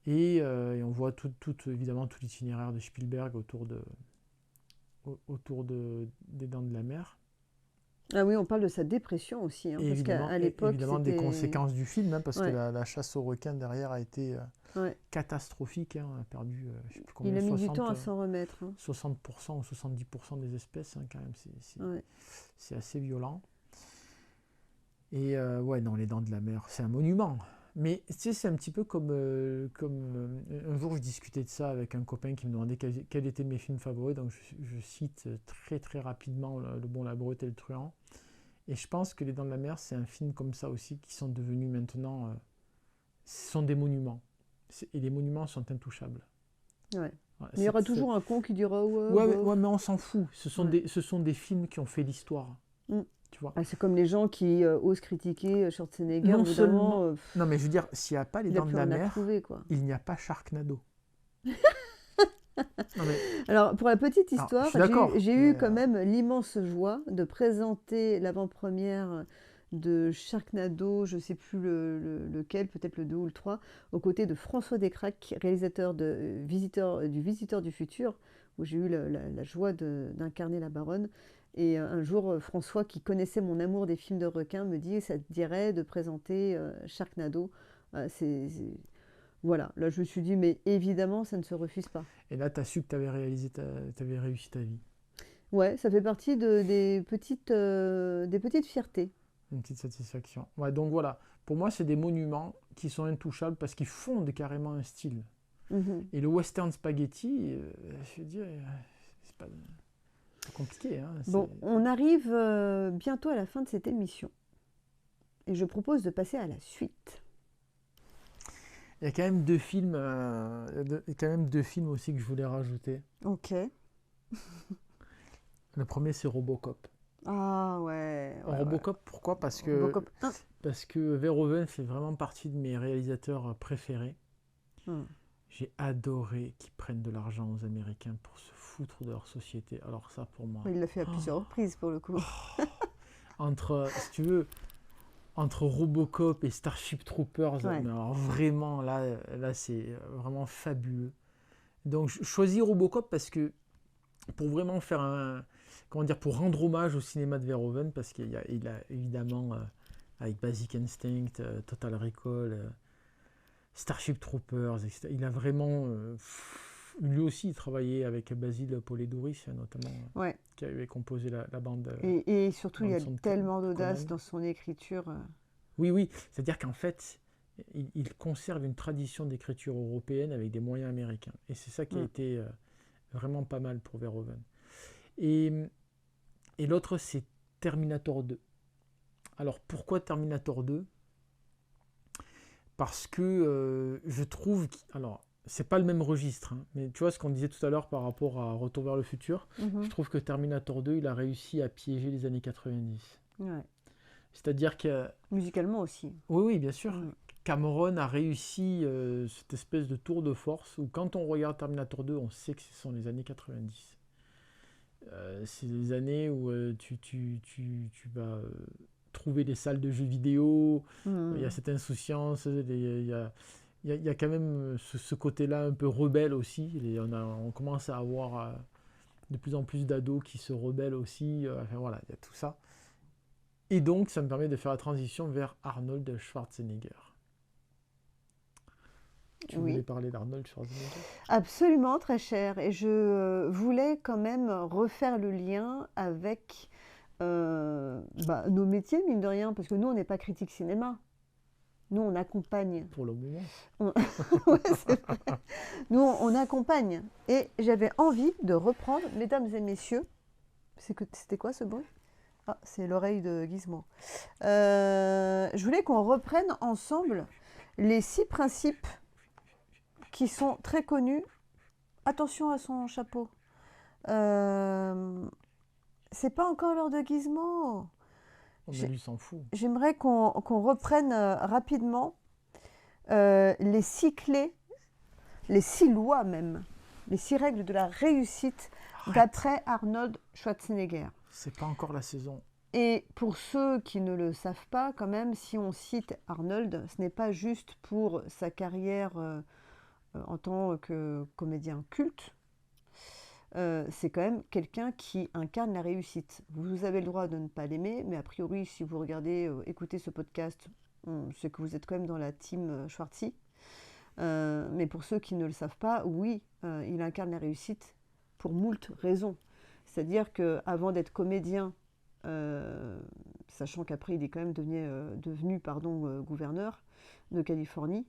Et on voit évidemment tout l'itinéraire de Spielberg autour des Dents de la Mer. Ah oui, on parle de sa dépression aussi, hein, Et parce évidemment, qu'à l'époque, évidemment des c'était... conséquences du film, hein, parce que Ouais, la chasse aux requins derrière a été ouais. catastrophique. Hein. On a perdu, je sais plus Il combien, a mis du temps 60, à s'en remettre, hein. 60% ou 70% des espèces, hein, quand même. Ouais. C'est assez violent. Et ouais, non, les Dents de la Mer, c'est un monument. Mais tu sais, c'est un petit peu comme un jour, je discutais de ça avec un copain qui me demandait quels étaient mes films favoris. Donc, je cite très très rapidement Le Bon, la Brute et le Truand. Et je pense que Les Dents de la Mer, c'est un film comme ça aussi qui sont devenus maintenant. Ce sont des monuments. Et les monuments sont intouchables. Ouais. Voilà, Mais il y aura toujours un con qui dira ouais, ouais, bof. ouais, mais on s'en fout. Ouais. Ce sont des films qui ont fait l'histoire. Mm. Tu vois. Ah, c'est comme les gens qui osent critiquer Schwarzenegger, au Non bout d'un moment, seulement. Non, mais je veux dire, s'il n'y a pas Les il a Dents de plus la rien à Mer, prouver, quoi. il n'y a pas Sharknado. Non, mais. Alors, pour la petite Alors, je histoire, suis d'accord. j'ai eu Mais, quand même l'immense joie de présenter l'avant-première de Sharknado, je ne sais plus lequel, peut-être le 2 ou le 3, aux côtés de François Descraques, réalisateur du Visiteur du Futur, où j'ai eu la joie d'incarner la baronne. Et un jour, François, qui connaissait mon amour des films de requins, me dit, ça te dirait de présenter Sharknado. Voilà, là je me suis dit, mais évidemment, ça ne se refuse pas. et là, tu as su que tu avais t'avais réussi ta vie. Ouais, ça fait partie des petites fiertés. Une petite satisfaction. Ouais, donc voilà. Pour moi, c'est des monuments qui sont intouchables parce qu'ils fondent carrément un style. Mhm. Et le western spaghetti, je veux dire, c'est pas compliqué. Hein, Bon, on arrive bientôt à la fin de cette émission. Et je propose de passer à la suite. Il y a quand même deux films, il y a quand même deux films aussi que je voulais rajouter. Ok. Le premier, c'est Robocop. Ah ouais, ouais, ouais. Robocop, pourquoi? Robocop 1. Parce que Verhoeven fait vraiment partie de mes réalisateurs préférés. J'ai adoré qu'ils prennent de l'argent aux Américains pour se foutre de leur société. Alors ça, pour moi... Il l'a fait à plusieurs reprises, pour le coup. Si tu veux, entre Robocop et Starship Troopers, Ouais. mais alors vraiment, là c'est vraiment fabuleux. Donc, je choisis Robocop parce que, pour vraiment faire pour rendre hommage au cinéma de Verhoeven, parce qu'il a évidemment, avec Basic Instinct, Total Recall, Starship Troopers, etc. Il a vraiment, lui aussi, travaillé avec Basil Poledouris, notamment, Ouais. qui avait composé la bande. Et surtout, il y a bande son de tellement d'audace Conan. dans son écriture. Oui, c'est-à-dire qu'en fait, il conserve une tradition d'écriture européenne avec des moyens américains. Et c'est ça qui a été vraiment pas mal pour Verhoeven. Et l'autre, c'est Terminator 2. Alors, pourquoi Terminator 2 ? Parce que je trouve... Alors, c'est pas le même registre, hein, mais tu vois ce qu'on disait tout à l'heure par rapport à Retour vers le futur, je trouve que Terminator 2, il a réussi à piéger les années 90. Ouais. C'est-à-dire que... Musicalement aussi. Oui, bien sûr. Cameron a réussi cette espèce de tour de force où quand on regarde Terminator 2, on sait que ce sont les années 90. C'est les années où tu vas trouver des salles de jeux vidéo, il y a cette insouciance, il y a quand même ce côté-là un peu rebelle aussi. Et on commence à avoir de plus en plus d'ados qui se rebellent aussi. Enfin voilà, il y a tout ça. Et donc, ça me permet de faire la transition vers Arnold Schwarzenegger. Tu voulais parler d'Arnold Schwarzenegger ? Absolument, très cher. Et je voulais quand même refaire le lien avec nos métiers, mine de rien, parce que nous, on n'est pas critique cinéma. Nous, on accompagne. Pour le moment. Ouais, c'est vrai. Nous, on accompagne. Et j'avais envie de reprendre, mesdames et messieurs, c'était quoi ce bruit ? Ah, c'est l'oreille de Gizmo. Je voulais qu'on reprenne ensemble les 6 principes qui sont très connus. Attention à son chapeau. C'est pas encore l'heure de Gizmo. Lui s'en fout. J'aimerais qu'on reprenne rapidement les 6 clés, les 6 lois même, les 6 règles de la réussite d'après Arnold Schwarzenegger. C'est pas encore la saison. Et pour ceux qui ne le savent pas, quand même, si on cite Arnold, ce n'est pas juste pour sa carrière en tant que comédien culte. C'est quand même quelqu'un qui incarne la réussite. Vous avez le droit de ne pas l'aimer, mais a priori, si vous regardez, écoutez ce podcast, c'est que vous êtes quand même dans la team Schwartzy. Mais pour ceux qui ne le savent pas, oui, il incarne la réussite pour moult raisons. C'est-à-dire qu'avant d'être comédien, sachant qu'après il est quand même devenu gouverneur de Californie,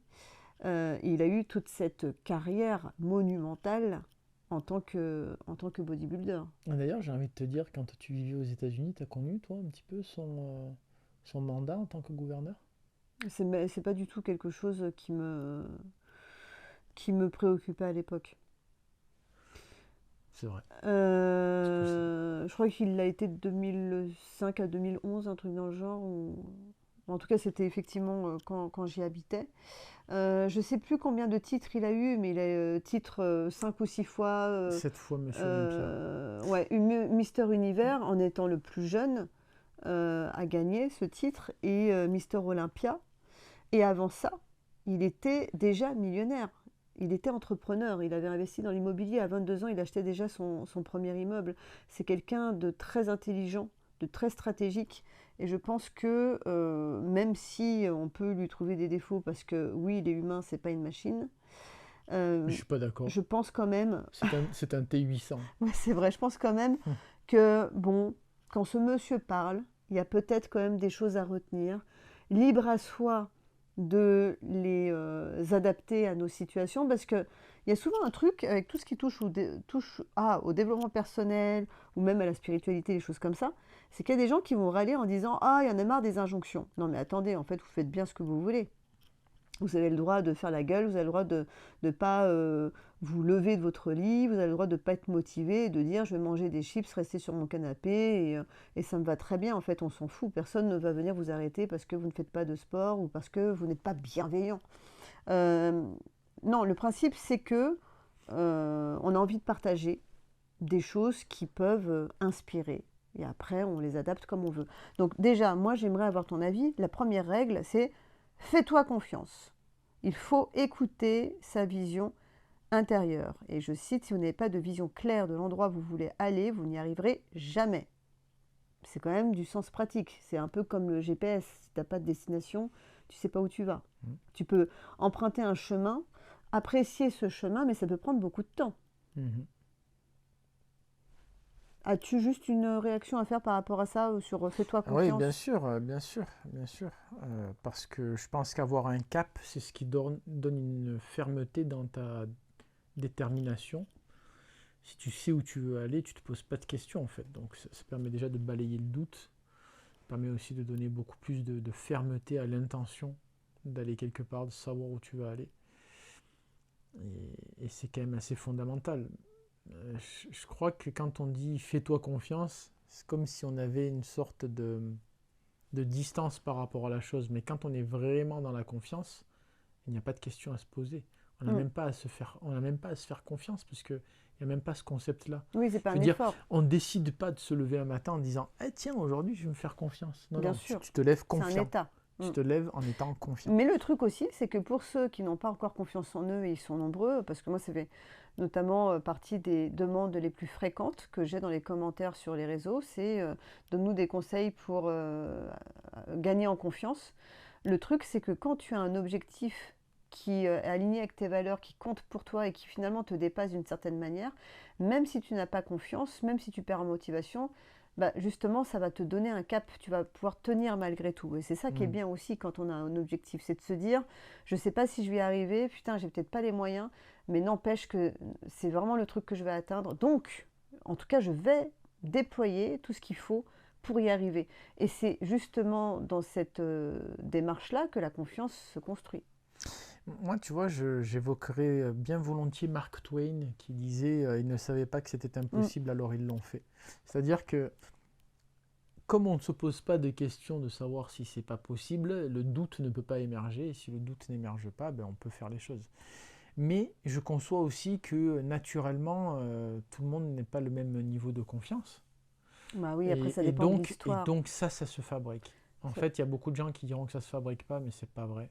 il a eu toute cette carrière monumentale en tant que bodybuilder. D'ailleurs, j'ai envie de te dire, quand tu vivais aux États-Unis, tu as connu, toi, un petit peu son mandat en tant que gouverneur ? C'est pas du tout quelque chose qui me préoccupait à l'époque. C'est vrai. Je crois qu'il l'a été de 2005 à 2011, un truc dans le genre. En tout cas, c'était effectivement quand j'y habitais. Je ne sais plus combien de titres il a eu, mais il a titre 5 ou 6 fois. 7 fois Monsieur Olympia. Ouais, Mister Univers, en étant le plus jeune, a gagné ce titre, et Mister Olympia. Et avant ça, il était déjà millionnaire. Il était entrepreneur, il avait investi dans l'immobilier. À 22 ans, il achetait déjà son premier immeuble. C'est quelqu'un de très intelligent, de très stratégique. Et je pense que même si on peut lui trouver des défauts, parce que oui, il est humain, c'est pas une machine. Je suis pas d'accord. Je pense quand même. C'est un T800. Ouais, c'est vrai, je pense quand même que, bon, quand ce monsieur parle, il y a peut-être quand même des choses à retenir. Libre à soi de les adapter à nos situations, parce qu'il y a souvent un truc avec tout ce qui touche au développement personnel ou même à la spiritualité, des choses comme ça, c'est qu'il y a des gens qui vont râler en disant « Ah, il y en a marre des injonctions ». Non mais attendez, en fait, vous faites bien ce que vous voulez. Vous avez le droit de faire la gueule, vous avez le droit de ne pas vous lever de votre lit, vous avez le droit de ne pas être motivé et de dire je vais manger des chips, rester sur mon canapé et ça me va très bien. En fait, on s'en fout. Personne ne va venir vous arrêter parce que vous ne faites pas de sport ou parce que vous n'êtes pas bienveillant. Non, le principe c'est que on a envie de partager des choses qui peuvent inspirer. Et après, on les adapte comme on veut. Donc déjà, moi j'aimerais avoir ton avis. La première règle, c'est fais-toi confiance. Il faut écouter sa vision intérieure. Et je cite, si vous n'avez pas de vision claire de l'endroit où vous voulez aller, vous n'y arriverez jamais. C'est quand même du sens pratique. C'est un peu comme le GPS. Si tu n'as pas de destination, tu ne sais pas où tu vas. Tu peux emprunter un chemin, apprécier ce chemin, mais ça peut prendre beaucoup de temps. As-tu juste une réaction à faire par rapport à ça ou sur fais-toi Oui, confiance? bien sûr, bien sûr. Parce que je pense qu'avoir un cap, c'est ce qui donne une fermeté dans ta détermination. Si tu sais où tu veux aller, tu te poses pas de questions en fait. Donc ça permet déjà de balayer le doute. Ça permet aussi de donner beaucoup plus de fermeté à l'intention d'aller quelque part, de savoir où tu veux aller. Et c'est quand même assez fondamental. Je crois que quand on dit fais-toi confiance, c'est comme si on avait une sorte de distance par rapport à la chose. Mais quand on est vraiment dans la confiance, il n'y a pas de question à se poser. On n'a Mm. même pas à se faire, on n'a même pas à se faire confiance parce que il n'y a même pas ce concept-là. Oui, c'est pas Je un veux dire, effort, on ne décide pas de se lever un matin en disant eh, tiens, aujourd'hui, je vais me faire confiance. Non, bien non, sûr. tu te lèves C'est un confiant. état. Tu Mm. te lèves en étant confiant. Mais le truc aussi, c'est que pour ceux qui n'ont pas encore confiance en eux, et ils sont nombreux, parce que moi, ça fait notamment partie des demandes les plus fréquentes que j'ai dans les commentaires sur les réseaux, c'est donne-nous des conseils pour gagner en confiance. Le truc, c'est que quand tu as un objectif qui est aligné avec tes valeurs, qui compte pour toi et qui finalement te dépasse d'une certaine manière, même si tu n'as pas confiance, même si tu perds en motivation, bah justement, ça va te donner un cap, tu vas pouvoir tenir malgré tout. Et c'est ça qui est Mm. bien aussi quand on a un objectif, c'est de se dire, je ne sais pas si je vais y arriver, putain, j'ai peut-être pas les moyens, mais n'empêche que c'est vraiment le truc que je vais atteindre. Donc, en tout cas, je vais déployer tout ce qu'il faut pour y arriver. Et c'est justement dans cette démarche-là que la confiance se construit. Moi, tu vois, j'évoquerais bien volontiers Mark Twain qui disait ils ne savaient pas que c'était Mm. impossible, alors ils l'ont fait. C'est-à-dire que comme on ne se pose pas de questions de savoir si c'est pas possible, le doute ne peut pas émerger. Et si le doute n'émerge pas, ben, on peut faire les choses. Mais je conçois aussi que naturellement, tout le monde n'est pas le même niveau de confiance. Bah oui, après ça Et dépend de donc, l'histoire. ça se fabrique. En C'est- fait, il y a beaucoup de gens qui diront que ça se fabrique pas, mais c'est pas vrai.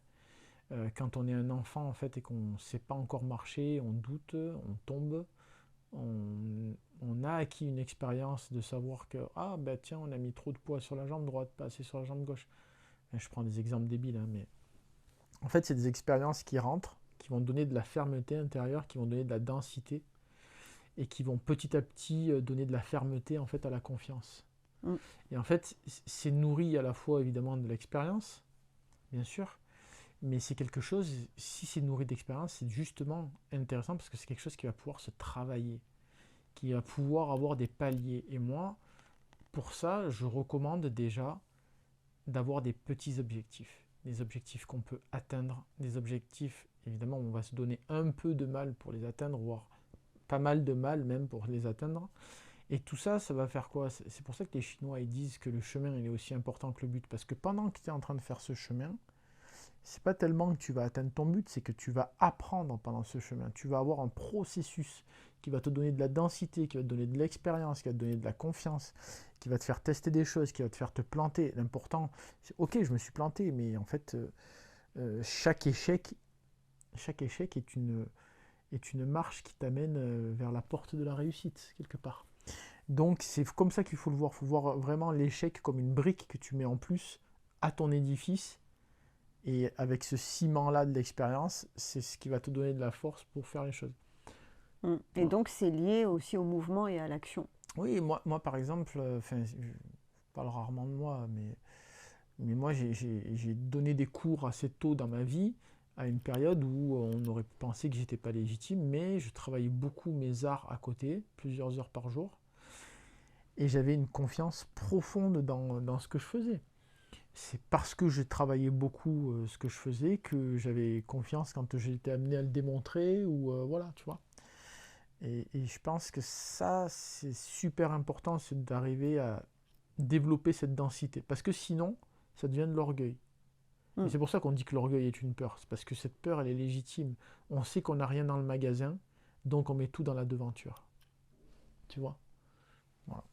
Quand on est un enfant en fait et qu'on ne sait pas encore marcher, on doute, on tombe, on a acquis une expérience de savoir que ah ben tiens on a mis trop de poids sur la jambe droite, pas assez sur la jambe gauche. Je prends des exemples débiles, hein, mais en fait c'est des expériences qui rentrent, qui vont donner de la fermeté intérieure, qui vont donner de la densité et qui vont petit à petit donner de la fermeté en fait à la confiance. Mm. Et en fait c'est nourri à la fois évidemment de l'expérience, bien sûr, mais c'est quelque chose, si c'est nourri d'expérience, c'est justement intéressant parce que c'est quelque chose qui va pouvoir se travailler, qui va pouvoir avoir des paliers. Et moi, pour ça, je recommande déjà d'avoir des petits objectifs. Des objectifs qu'on peut atteindre, des objectifs, évidemment, on va se donner un peu de mal pour les atteindre, voire pas mal de mal même pour les atteindre. Et tout ça, ça va faire quoi? C'est pour ça que les Chinois ils disent que le chemin il est aussi important que le but. Parce que pendant que tu es en train de faire ce chemin, c'est pas tellement que tu vas atteindre ton but, c'est que tu vas apprendre pendant ce chemin. Tu vas avoir un processus qui va te donner de la densité, qui va te donner de l'expérience, qui va te donner de la confiance, qui va te faire tester des choses, qui va te faire te planter. L'important, c'est ok, je me suis planté, mais en fait, chaque échec est une marche qui t'amène vers la porte de la réussite, quelque part. Donc c'est comme ça qu'il faut le voir. Il faut voir vraiment l'échec comme une brique que tu mets en plus à ton édifice. Et avec ce ciment-là de l'expérience, c'est ce qui va te donner de la force pour faire les choses. Mm. Et Voilà. donc c'est lié aussi au mouvement et à l'action. Oui, moi par exemple, je parle rarement de moi, mais moi j'ai donné des cours assez tôt dans ma vie, à une période où on aurait pensé que j'étais pas légitime, mais je travaillais beaucoup mes arts à côté, plusieurs heures par jour, et j'avais une confiance profonde dans ce que je faisais. C'est parce que je travaillais beaucoup ce que je faisais que j'avais confiance quand j'étais amené à le démontrer, ou voilà, tu vois. Et je pense que ça, c'est super important, c'est d'arriver à développer cette densité. Parce que sinon, ça devient de l'orgueil. Et Mm. c'est pour ça qu'on dit que l'orgueil est une peur. C'est parce que cette peur, elle est légitime. On sait qu'on n'a rien dans le magasin, donc on met tout dans la devanture. Tu vois? Voilà.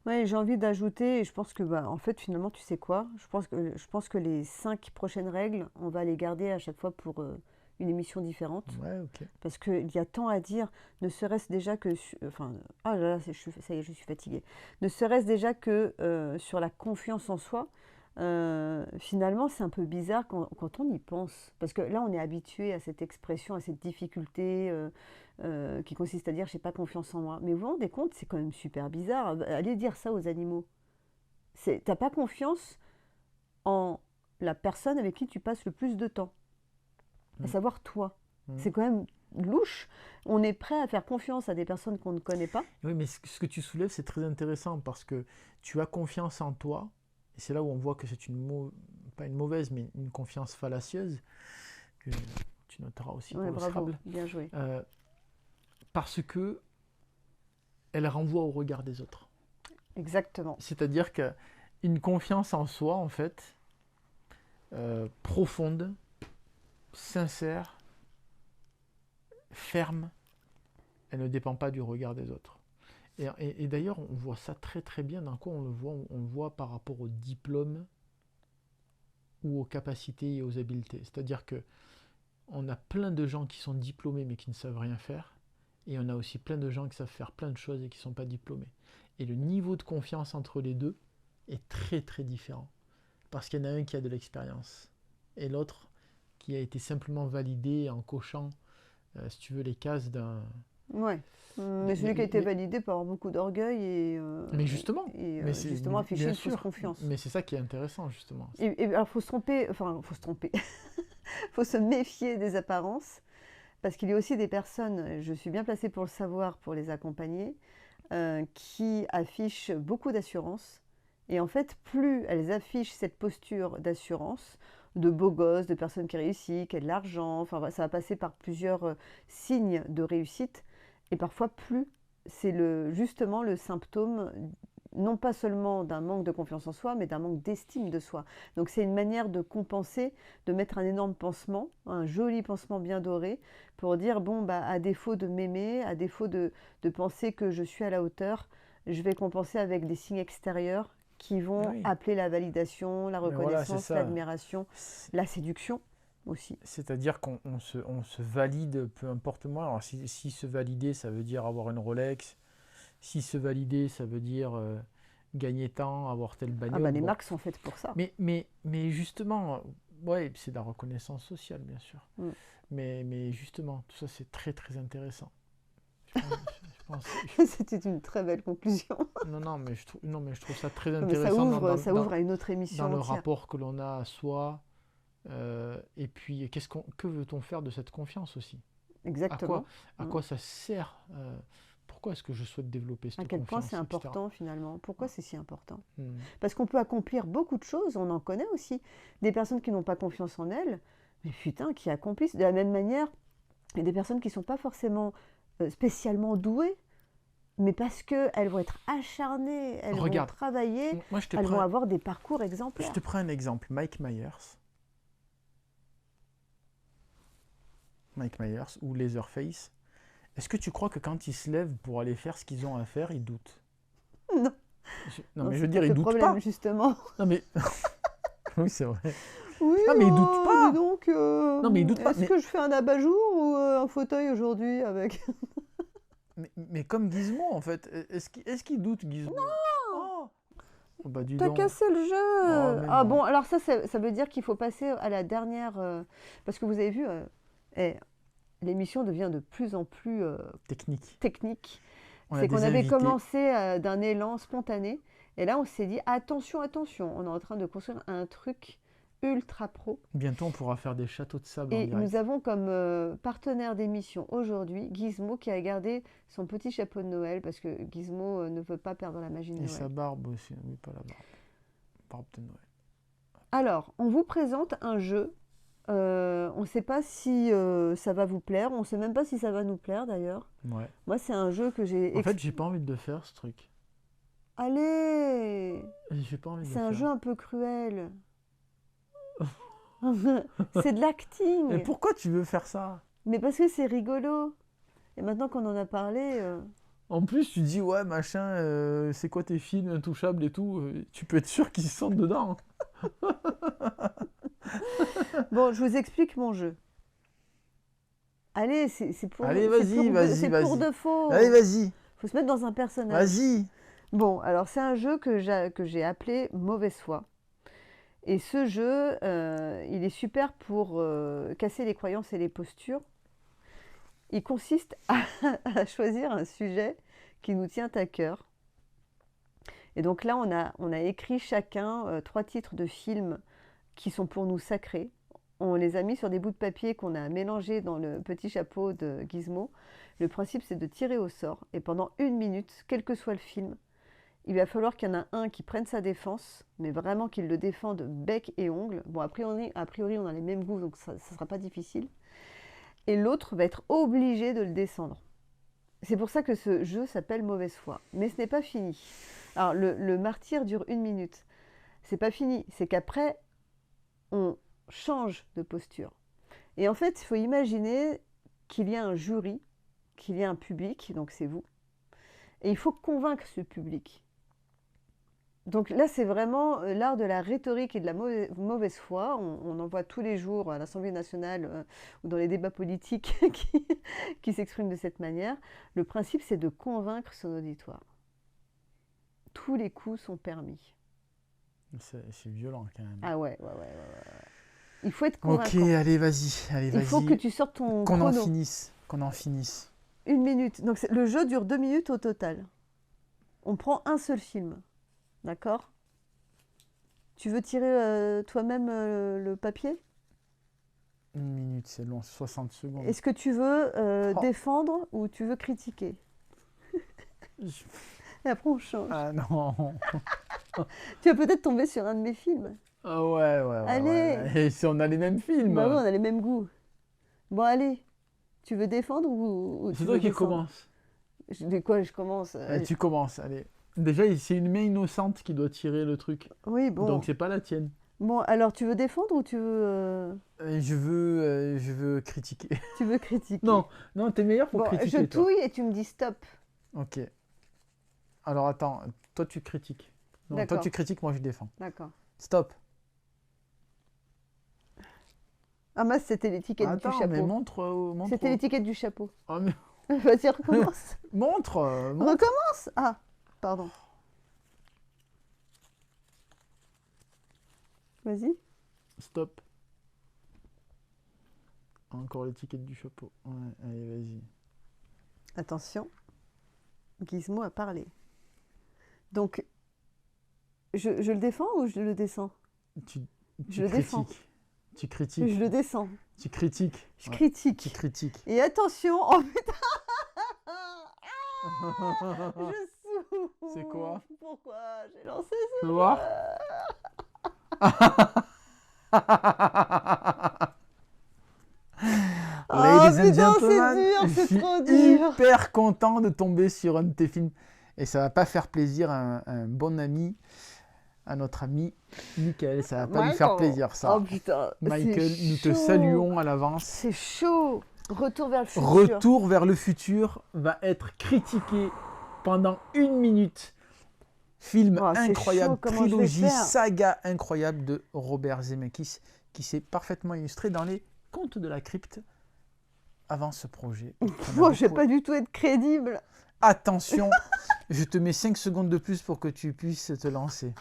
Ouais, j'ai envie d'ajouter, et je pense que bah, en fait finalement tu sais quoi, je pense que les 5 prochaines règles, on va les garder à chaque fois pour une émission différente. Ouais, ok. Parce qu'il y a tant à dire, ne serait-ce déjà que... Enfin, ah là là, ça y est, je suis fatiguée. Ne serait-ce déjà que sur la confiance en soi. finalement, c'est un peu bizarre quand on y pense. Parce que là, on est habitué à cette expression, à cette difficulté qui consiste à dire j'ai pas confiance en moi. Mais vous vous rendez compte, c'est quand même super bizarre. Allez dire ça aux animaux. T'as pas confiance en la personne avec qui tu passes le plus de temps, à Mm. savoir toi. Mm. C'est quand même louche. On est prêt à faire confiance à des personnes qu'on ne connaît pas. Oui, mais ce que tu soulèves, c'est très intéressant parce que tu as confiance en toi, et c'est là où on voit que c'est pas une mauvaise, mais une confiance fallacieuse, que tu noteras aussi Ouais, pour le bravo, Scrabble, bien joué. parce que elle renvoie au regard des autres. Exactement. C'est-à-dire qu'une confiance en soi, en fait, profonde, sincère, ferme, elle ne dépend pas du regard des autres. Et d'ailleurs, on voit ça très très bien. Dans quoi on le voit? On le voit par rapport aux diplômes ou aux capacités et aux habiletés. C'est-à-dire que on a plein de gens qui sont diplômés mais qui ne savent rien faire. Et on a aussi plein de gens qui savent faire plein de choses et qui ne sont pas diplômés. Et le niveau de confiance entre les deux est très très différent. Parce qu'il y en a un qui a de l'expérience et l'autre qui a été simplement validé en cochant, si tu veux, les cases d'un... Ouais. Mais celui qui a été validé peut avoir beaucoup d'orgueil mais justement, justement afficher bien une fausse sûr, confiance. mais c'est ça qui est intéressant justement. Et alors, faut se tromper, enfin, faut se tromper. Faut se méfier des apparences, parce qu'il y a aussi des personnes, je suis bien placée pour le savoir, pour les accompagner, qui affichent beaucoup d'assurance. Et en fait, plus elles affichent cette posture d'assurance, de beau gosse, de personnes qui réussissent, qui a de l'argent, enfin, ça va passer par plusieurs signes de réussite. Et parfois, plus c'est justement le symptôme, non pas seulement d'un manque de confiance en soi, mais d'un manque d'estime de soi. Donc c'est une manière de compenser, de mettre un énorme pansement, un joli pansement bien doré, pour dire, bon, bah, à défaut de m'aimer, à défaut de penser que je suis à la hauteur, je vais compenser avec des signes extérieurs qui vont Oui. appeler la validation, la reconnaissance, voilà, l'admiration, la séduction aussi. C'est-à-dire qu'on se valide, peu importe moi. Alors si se valider, ça veut dire avoir une Rolex. Si se valider, ça veut dire gagner temps, avoir telle bagnole. Ah bah les marques sont faites pour ça. Mais justement, ouais, c'est de la reconnaissance sociale, bien sûr. Mm. Mais justement, tout ça, c'est très très intéressant. C'était une très belle conclusion. Non, mais je trouve ça très Mais intéressant. ça ouvre à une autre émission dans le entière. rapport que l'on a à soi. Et puis, que veut-on faire de cette confiance aussi? Exactement. À quoi ça sert? Pourquoi est-ce que je souhaite développer cette À quel point confiance, c'est etc. important finalement? Pourquoi c'est si important? Hmm. Parce qu'on peut accomplir beaucoup de choses, on en connaît aussi. Des personnes qui n'ont pas confiance en elles, mais putain, qui accomplissent de la même manière. Il y a des personnes qui ne sont pas forcément spécialement douées, mais parce qu'elles vont être acharnées, elles vont travailler, elles vont avoir des parcours exemplaires. Je te prends un exemple, Mike Myers ou Leatherface. Est-ce que tu crois que quand ils se lèvent pour aller faire ce qu'ils ont à faire, ils doutent? Non. Non, mais je veux dire, ils doutent problème, pas. Justement. Non, mais... oui, c'est vrai. Oui, non, mais ils doutent pas. Dis donc, non, mais ils doutent pas. Est-ce que je fais un abat-jour ou un fauteuil aujourd'hui avec... mais comme Gizmo, en fait. Est-ce qu'il doute, Gizmo? Non. Oh, bah, dis T'as donc. cassé le jeu. Ah bon, alors ça veut dire qu'il faut passer à la dernière... parce que vous avez vu, l'émission devient de plus en plus technique. C'est qu'on avait commencé d'un élan spontané. Et là, on s'est dit, attention, on est en train de construire un truc ultra pro. Bientôt, on pourra faire des châteaux de sable et nous avons comme partenaire d'émission aujourd'hui Gizmo qui a gardé son petit chapeau de Noël parce que Gizmo ne veut pas perdre la magie de Noël. Et sa barbe aussi, oui, pas la barbe. Barbe de Noël. Alors, on vous présente un jeu. On ne sait pas si ça va vous plaire. On ne sait même pas si ça va nous plaire d'ailleurs. Ouais. Moi, c'est un jeu que j'ai... En fait, j'ai pas envie de faire ce truc. Allez! J'ai pas envie de le C'est un faire. jeu un peu cruel. C'est de l'acting. Mais pourquoi tu veux faire ça? Mais parce que c'est rigolo. Et maintenant qu'on en a parlé... En plus, tu dis, ouais, machin, c'est quoi tes films intouchables et tout. Tu peux être sûr qu'ils se sentent dedans. Bon, je vous explique mon jeu. Allez, c'est pour... Allez, vas-y. C'est pour de faux. Allez, vas-y. Faut se mettre dans un personnage. Vas-y. Bon, alors c'est un jeu que j'ai appelé Mauvaise foi. Et ce jeu, il est super pour casser les croyances et les postures. Il consiste à choisir un sujet qui nous tient à cœur. Et donc là, on a écrit chacun 3 titres de films qui sont pour nous sacrés. On les a mis sur des bouts de papier qu'on a mélangés dans le petit chapeau de Gizmo. Le principe, c'est de tirer au sort. Et pendant 1 minute, quel que soit le film, il va falloir qu'il y en a un qui prenne sa défense, mais vraiment qu'il le défende bec et ongles. Bon, a priori, on a les mêmes goûts, donc ça ne sera pas difficile. Et l'autre va être obligé de le descendre. C'est pour ça que ce jeu s'appelle Mauvaise foi. Mais ce n'est pas fini. Alors, le martyre dure 1 minute. C'est pas fini. C'est qu'après, on change de posture. Et en fait, il faut imaginer qu'il y a un jury, qu'il y a un public, donc c'est vous. Et il faut convaincre ce public. Donc là, c'est vraiment l'art de la rhétorique et de la mauvaise foi. On en voit tous les jours à l'Assemblée nationale ou dans les débats politiques qui s'expriment de cette manière. Le principe, c'est de convaincre son auditoire. Tous les coups sont permis. C'est violent quand même. Ah ouais. Il faut être convaincant. Ok, allez, vas-y. Il faut que tu sortes ton Qu'on chrono. Qu'on en finisse. 1 minute. Donc le jeu dure 2 minutes au total. On prend un seul film. D'accord? Tu veux tirer toi-même le papier? 1 minute, c'est long, 60 secondes. Est-ce que tu veux défendre ou tu veux critiquer? Et après, on change. Ah non. Tu vas peut-être tomber sur un de mes films. Ah ouais. Allez. Ouais. Et si on a les mêmes films. Bah oui, on a les mêmes goûts. Bon, allez. Tu veux défendre ou tu C'est veux toi qui descendre? commence. De quoi je commence? Tu commences, allez. Déjà, c'est une main innocente qui doit tirer le truc. Oui, bon. Donc c'est pas la tienne. Bon, alors tu veux défendre ou tu veux... Je veux critiquer. Tu veux critiquer? Non, t'es meilleur pour Bon, critiquer, je toi. touille et tu me dis stop. Ok. Alors attends, toi tu critiques. Non, toi D'accord. tu critiques, moi je défends. D'accord. Stop. Ah, moi, c'était l'étiquette du Attends, mais chapeau. montre. C'était l'étiquette du chapeau. Oh, mais... Vas-y, recommence. montre. Recommence. Ah, pardon. Vas-y. Stop. Encore l'étiquette du chapeau. Ouais, allez, vas-y. Attention. Gizmo a parlé. Donc, je le défends ou je le descends? Je le défends. Tu critiques. Je le descends. Tu critiques. Je Ouais, critique. tu critiques. Et attention, oh putain. Je souffre. C'est quoi? Pourquoi j'ai lancé ce Tu veux voir? Ladies and putain, gentlemen, c'est dur, je c'est suis trop dur. hyper content de tomber sur un de tes films. Et ça va pas faire plaisir à un bon ami, à notre ami Michael. Ça va pas lui faire plaisir, ça. Oh putain, Michael, c'est nous te chaud. saluons à l'avance. C'est chaud. Retour vers le futur. Retour vers le futur va être critiqué pendant 1 minute. Film Oh, c'est incroyable, chaud, comment je vais trilogie, faire saga incroyable de Robert Zemeckis qui s'est parfaitement illustré dans les Contes de la Crypte avant ce projet. Moi, je vais pas du tout être crédible. Attention, je te mets 5 secondes de plus pour que tu puisses te lancer.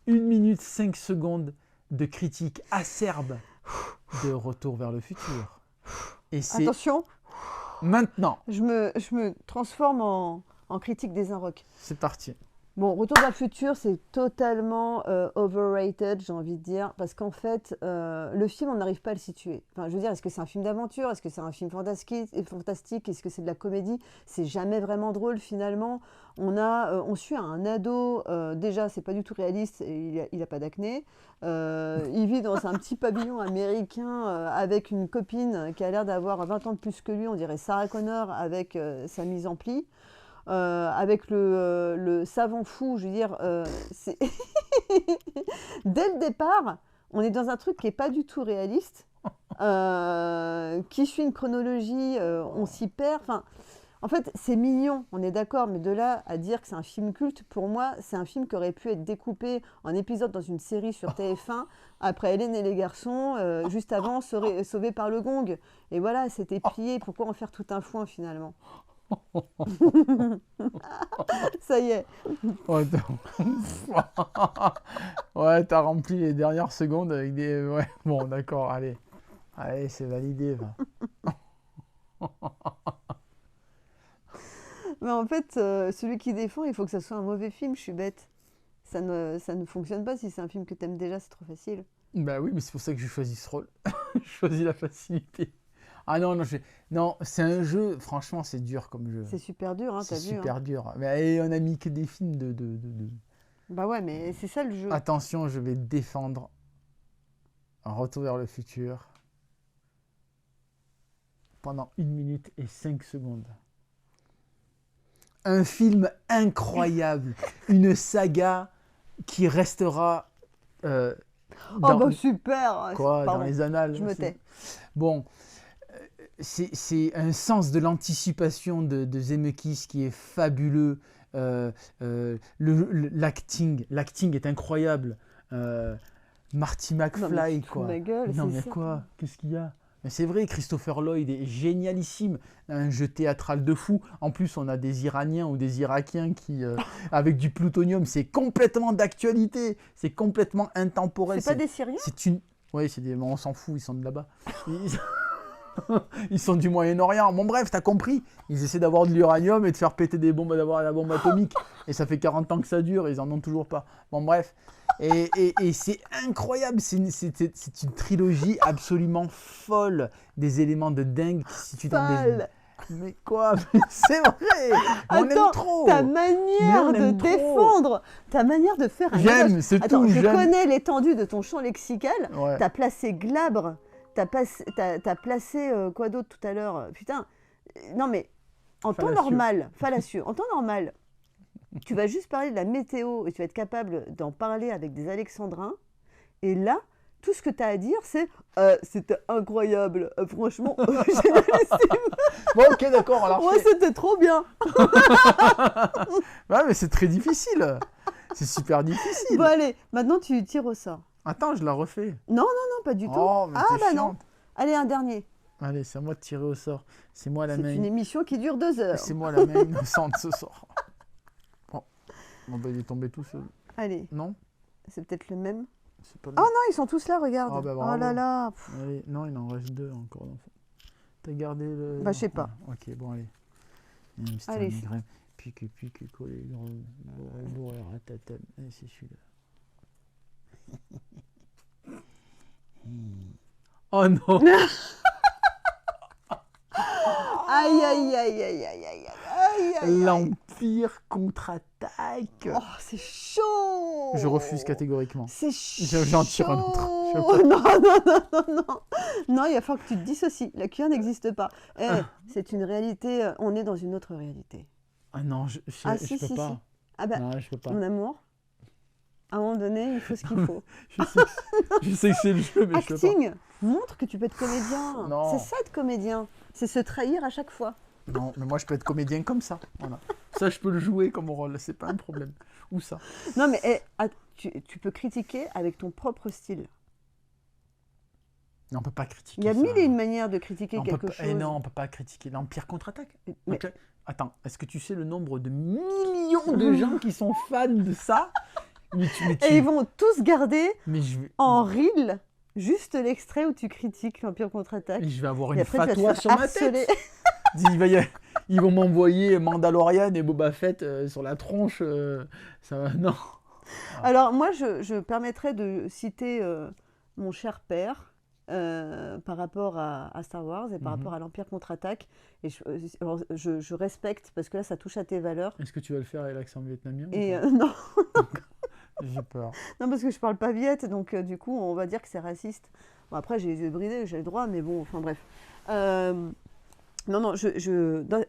1 minute 5 secondes de critique acerbe de Retour vers le futur. Et c'est Attention, maintenant. je me transforme en critique des Inrocks. C'est parti. Bon, Retour vers le futur, c'est totalement overrated, j'ai envie de dire, parce qu'en fait, le film, on n'arrive pas à le situer. Enfin, je veux dire, est-ce que c'est un film d'aventure? Est-ce que c'est un film fantastique? Est-ce que c'est de la comédie? C'est jamais vraiment drôle, finalement. On suit un ado, déjà, c'est pas du tout réaliste, et il a pas d'acné. Il vit dans un petit pavillon américain avec une copine qui a l'air d'avoir 20 ans de plus que lui, on dirait Sarah Connor avec sa mise en pli. Avec le savant fou, je veux dire, dès le départ, on est dans un truc qui n'est pas du tout réaliste, qui suit une chronologie, on s'y perd. Enfin, en fait, c'est mignon, on est d'accord, mais de là à dire que c'est un film culte, pour moi, c'est un film qui aurait pu être découpé en épisodes dans une série sur TF1, après Hélène et les garçons, juste avant Sauvé par le gong. Et voilà, c'était plié. Pourquoi en faire tout un foin finalement? Ça y est. Ouais, ouais, t'as rempli les dernières secondes avec des... Ouais, bon, d'accord, allez. Allez, c'est validé, va. Mais en fait, celui qui défend, il faut que ça soit un mauvais film, je suis bête. Ça ne fonctionne pas si c'est un film que t'aimes déjà, c'est trop facile. Bah oui, mais c'est pour ça que j'ai choisi ce rôle. Je choisis la facilité. Ah non, non, non, c'est un jeu, franchement, c'est dur comme jeu. C'est super dur, hein, C'est t'as vu, hein. super dur. Mais allez, on a mis que des films Bah ouais, mais c'est ça le jeu. Attention, je vais défendre Retour vers le futur pendant 1 minute et 5 secondes. Un film incroyable, une saga qui restera Oh dans, bah super! quoi, dans Pardon, les annales. je me tais. Bon, c'est un sens de l'anticipation de Zemeckis qui est fabuleux. L'acting est incroyable. Marty Non mais McFly, tu te fous de quoi. ma gueule, Non c'est mais ça. quoi? Qu'est-ce qu'il y a? Mais c'est vrai, Christopher Lloyd est génialissime, un jeu théâtral de fou. En plus, on a des Iraniens ou des Irakiens qui, avec du plutonium, c'est complètement d'actualité, c'est complètement intemporel. C'est pas des Syriens? C'est une, ouais, c'est des, on s'en fout, ils sont de là-bas. Ils sont du Moyen-Orient. Bon bref, t'as compris. Ils essaient d'avoir de l'uranium et de faire péter des bombes, d'avoir la bombe atomique. Et ça fait 40 ans que ça dure, ils en ont toujours pas. Bon bref. Et c'est incroyable, c'est une trilogie absolument folle. Des éléments de dingue qui se situent dans des... Sale. Mais quoi? Mais c'est vrai. On aime Attends, trop. ta Mais manière on de aime trop. défendre, ta manière de faire un J'aime, gage. c'est Attends, tout, je j'aime. connais l'étendue de ton champ lexical. Ouais. T'as placé glabre, t'as placé quoi d'autre tout à l'heure? Putain, non mais en temps Fallacieux. normal, fallacieux, en temps normal, tu vas juste parler de la météo et tu vas être capable d'en parler avec des alexandrins. Et là, tout ce que tu as à dire, c'est c'était incroyable, franchement, génialissime. Bon, ok, d'accord, alors Ouais, c'était trop bien. Ouais, mais c'est très difficile. C'est super difficile. Bon, allez, maintenant tu tires au sort. Attends, je la refais. Non, pas du tout. Oh, mais Ah, t'es bah non. chiante. Allez, un dernier. Allez, c'est à moi de tirer au sort. C'est moi la C'est main. une émission qui dure 2 heures. C'est moi la main innocente ce soir. Bon, bah, il est tombé tout seul. Allez, Non? c'est peut-être le même. C'est pas le... Oh non, ils sont tous là, regarde. Ah, bah, Oh bravo. là là. Allez, non, il en reste 2 encore. T'as gardé le... Bah, je sais pas. Ah, ok, bon, allez. C'était Allez. un migraine. Pique, collé, bourré, ratatam. Allez, c'est celui-là. Oh non! Aïe, aïe, aïe, aïe, aïe, aïe, aïe, aïe, aïe. L'Empire contre-attaque! Oh, c'est chaud. Je refuse catégoriquement. C'est chaud. J'en tire un autre. Je Non, non, non, non, non. Non, il va falloir que tu te dissocies. La cuillère n'existe pas. Eh, c'est une réalité. On est dans une autre réalité. Ah non, je Ah, peux si, si, pas. si. Ah bah, Non, je peux pas. mon amour, à un moment donné, il faut ce qu'il faut. Je sais que c'est le jeu, mais je peux pas. Acting, montre que tu peux être comédien. Non. C'est ça être comédien. C'est se trahir à chaque fois. Non, mais moi je peux être comédien comme ça. Voilà. Ça, je peux le jouer comme rôle, c'est pas un problème. Où ça? Non, mais eh, tu peux critiquer avec ton propre style. Non, on peut pas critiquer. Il y a ça. mille et une manières de critiquer On peut quelque pas- chose. Eh non, on peut pas critiquer. L'Empire contre-attaque. Mais- Ok. Attends, est-ce que tu sais le nombre de millions de gens qui sont fans de ça? Et ils vont tous garder Mais je vais... en reel juste l'extrait où tu critiques l'Empire contre-attaque. je vais avoir Et une après, tu vas te fatwa faire sur ma harceler. tête. Ils vont m'envoyer Mandalorian et Boba Fett sur la tronche. Ça va... Non. Alors moi, je permettrais de citer mon cher père par rapport à Star Wars et par rapport à l'Empire contre-attaque. Et alors, je respecte parce que là, ça touche à tes valeurs. Est-ce que tu vas le faire avec l'accent vietnamien? Et non, J'ai peur. non, parce que je parle pas viette, donc du coup, on va dire que c'est raciste. Bon, après, j'ai les yeux bridés, j'ai le droit, mais bon, enfin bref. Non, non,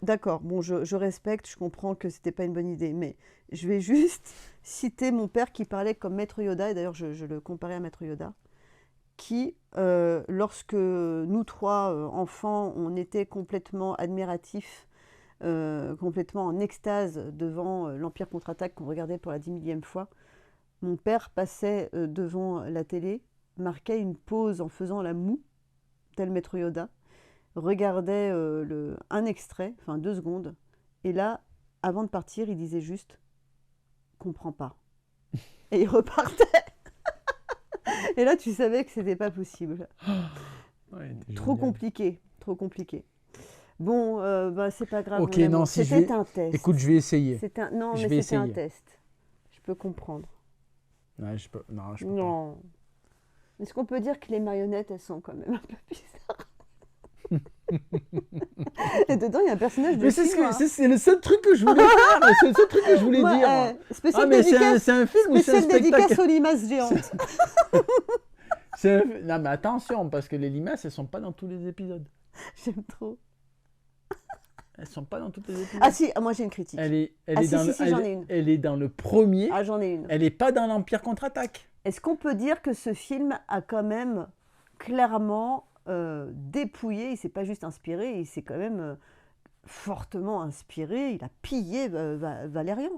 d'accord, bon, je respecte, je comprends que c'était pas une bonne idée, mais je vais juste citer mon père qui parlait comme Maître Yoda, et d'ailleurs je le comparais à Maître Yoda, qui, lorsque nous trois, enfants, on était complètement admiratifs, complètement en extase devant l'Empire contre-attaque qu'on regardait pour la 10 000e fois, mon père passait devant la télé, marquait une pause en faisant la moue, tel Maître Yoda, regardait un extrait, enfin 2 secondes, Et là, avant de partir, il disait juste « comprends pas ». Et il repartait. Et là, tu savais que c'était pas possible. Ouais, il était Trop génial. compliqué, trop compliqué. Bon, bah, c'est pas grave, Ok, mon non, amour. si je C'était vais... un test. Écoute, je vais essayer. Non, Je mais vais c'était un essayer. test. Je peux comprendre. Ouais, je peux... Non, je peux pas. Non. Est-ce qu'on peut dire que les marionnettes, elles sont quand même un peu bizarres? Et dedans, il y a un personnage de Mais c'est film. Hein. c'est le seul truc que je voulais faire. C'est le seul truc que je voulais Moi, dire. Moi. spécial Ah, mais dédicace, c'est un film ou c'est un spécial dédicace spectacle? aux limaces géantes. Non, mais attention, parce que les limaces, elles sont pas dans tous les épisodes. J'aime trop. Elles sont pas dans tous les épisodes. Ah si, moi j'ai une critique. Elle est Ah, dans si, le, si, elle, j'en ai une. elle est dans le premier. Ah, j'en ai une. Elle est pas dans l'Empire contre-attaque. Est-ce qu'on peut dire que ce film a quand même clairement dépouillé, il s'est pas juste inspiré, il s'est quand même fortement inspiré, il a pillé Valérian.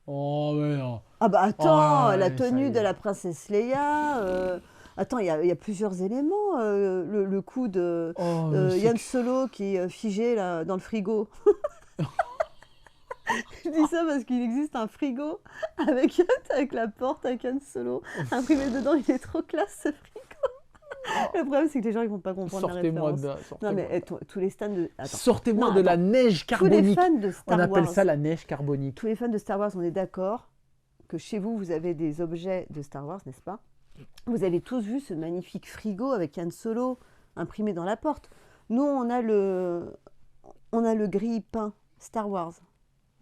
Oh, mais non. Ah bah attends, Oh, la ouais, ça tenue y de est. la princesse Leia, attends, il y a plusieurs éléments, le coup de Oh, mais c'est Yann Solo qui est figé là, dans le frigo. Je dis ça parce qu'il existe un frigo avec la porte avec Han Solo imprimé dedans. Il est trop classe ce frigo. Le problème c'est que les gens ils vont pas comprendre la Sortez-moi référence. de là. Non Sortez-moi mais de là. tous les stands de... Attends. Sortez-moi Non, de la attends. neige Tous les carbonique. fans de Star On appelle Wars, ça la neige carbonique. tous les fans de Star Wars, on est d'accord que chez vous, vous avez des objets de Star Wars, n'est-ce pas? Vous avez tous vu ce magnifique frigo avec Han Solo imprimé dans la porte. Nous, on a le grille-pain Star Wars.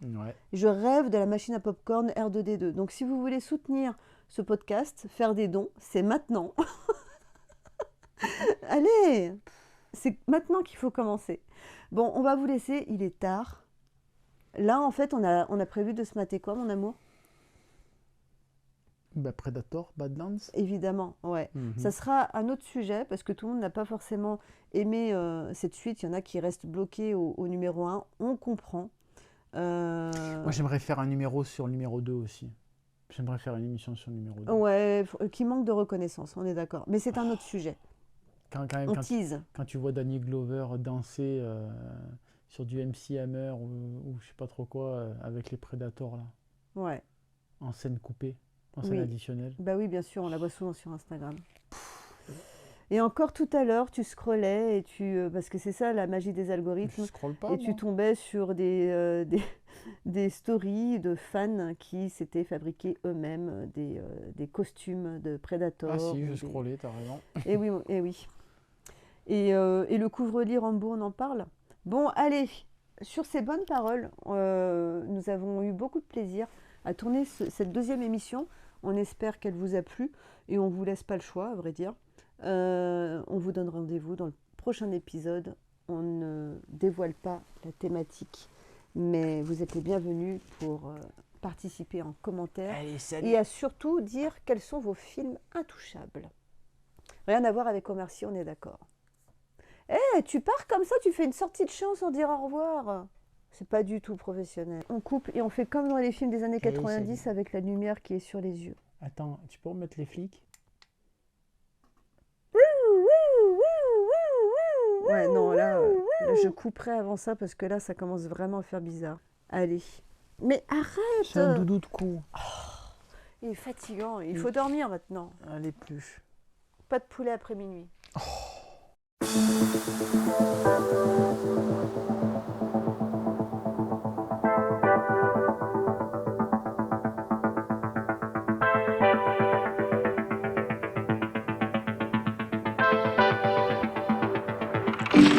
Ouais. Je rêve de la machine à popcorn R2D2. Donc si vous voulez soutenir ce podcast, faire des dons, c'est maintenant. Allez, c'est maintenant qu'il faut commencer. Bon, on va vous laisser, il est tard. Là, en fait, on a prévu de se mater quoi, mon amour? Bah, Predator, Badlands. Évidemment, ouais. Mhm. Ça sera un autre sujet parce que tout le monde n'a pas forcément aimé cette suite. Il y en a qui restent bloqués au numéro 1. On comprend. Moi, j'aimerais faire un numéro sur le numéro 2 aussi. J'aimerais faire une émission sur le numéro 2. Ouais, qui manque de reconnaissance, on est d'accord. Mais c'est un autre sujet. Quand même, On tease. quand tu vois Danny Glover danser sur du MC Hammer ou je sais pas trop quoi avec les Predators là, Ouais. en scène coupée, en scène Oui. additionnelle. Bah oui, bien sûr, on la voit souvent sur Instagram. Et encore tout à l'heure, tu scrollais et parce que c'est ça la magie des Je algorithmes. scrolle pas. Et tu tombais sur des stories de fans qui s'étaient fabriqués eux-mêmes des costumes de Predator. Ah si, ou je des- scrollais, t'as raison. Eh oui, eh oui. Et le couvre-lit Rambo, on en parle? Bon, allez, sur ces bonnes paroles, nous avons eu beaucoup de plaisir à tourner cette deuxième émission. On espère qu'elle vous a plu et on vous laisse pas le choix, à vrai dire. On vous donne rendez-vous dans le prochain épisode. On ne dévoile pas la thématique, mais vous êtes les bienvenus pour participer en commentaire Allez, salut. et à surtout dire quels sont vos films intouchables. Rien à voir avec Omar Sy, on est d'accord. Eh, tu pars comme ça, tu fais une sortie de champ sans dire au revoir. C'est pas du tout professionnel. On coupe et on fait comme dans les films des années Allez, 90 salut. avec la lumière qui est sur les yeux. Attends, tu peux remettre les flics? Ouais, non, là, je couperai avant ça parce que là, ça commence vraiment à faire bizarre. Allez. Mais arrête! C'est un doudou de cou. Il est fatigant, il faut dormir maintenant. Allez, plus. Pas de poulet après minuit.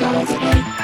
Galaxy.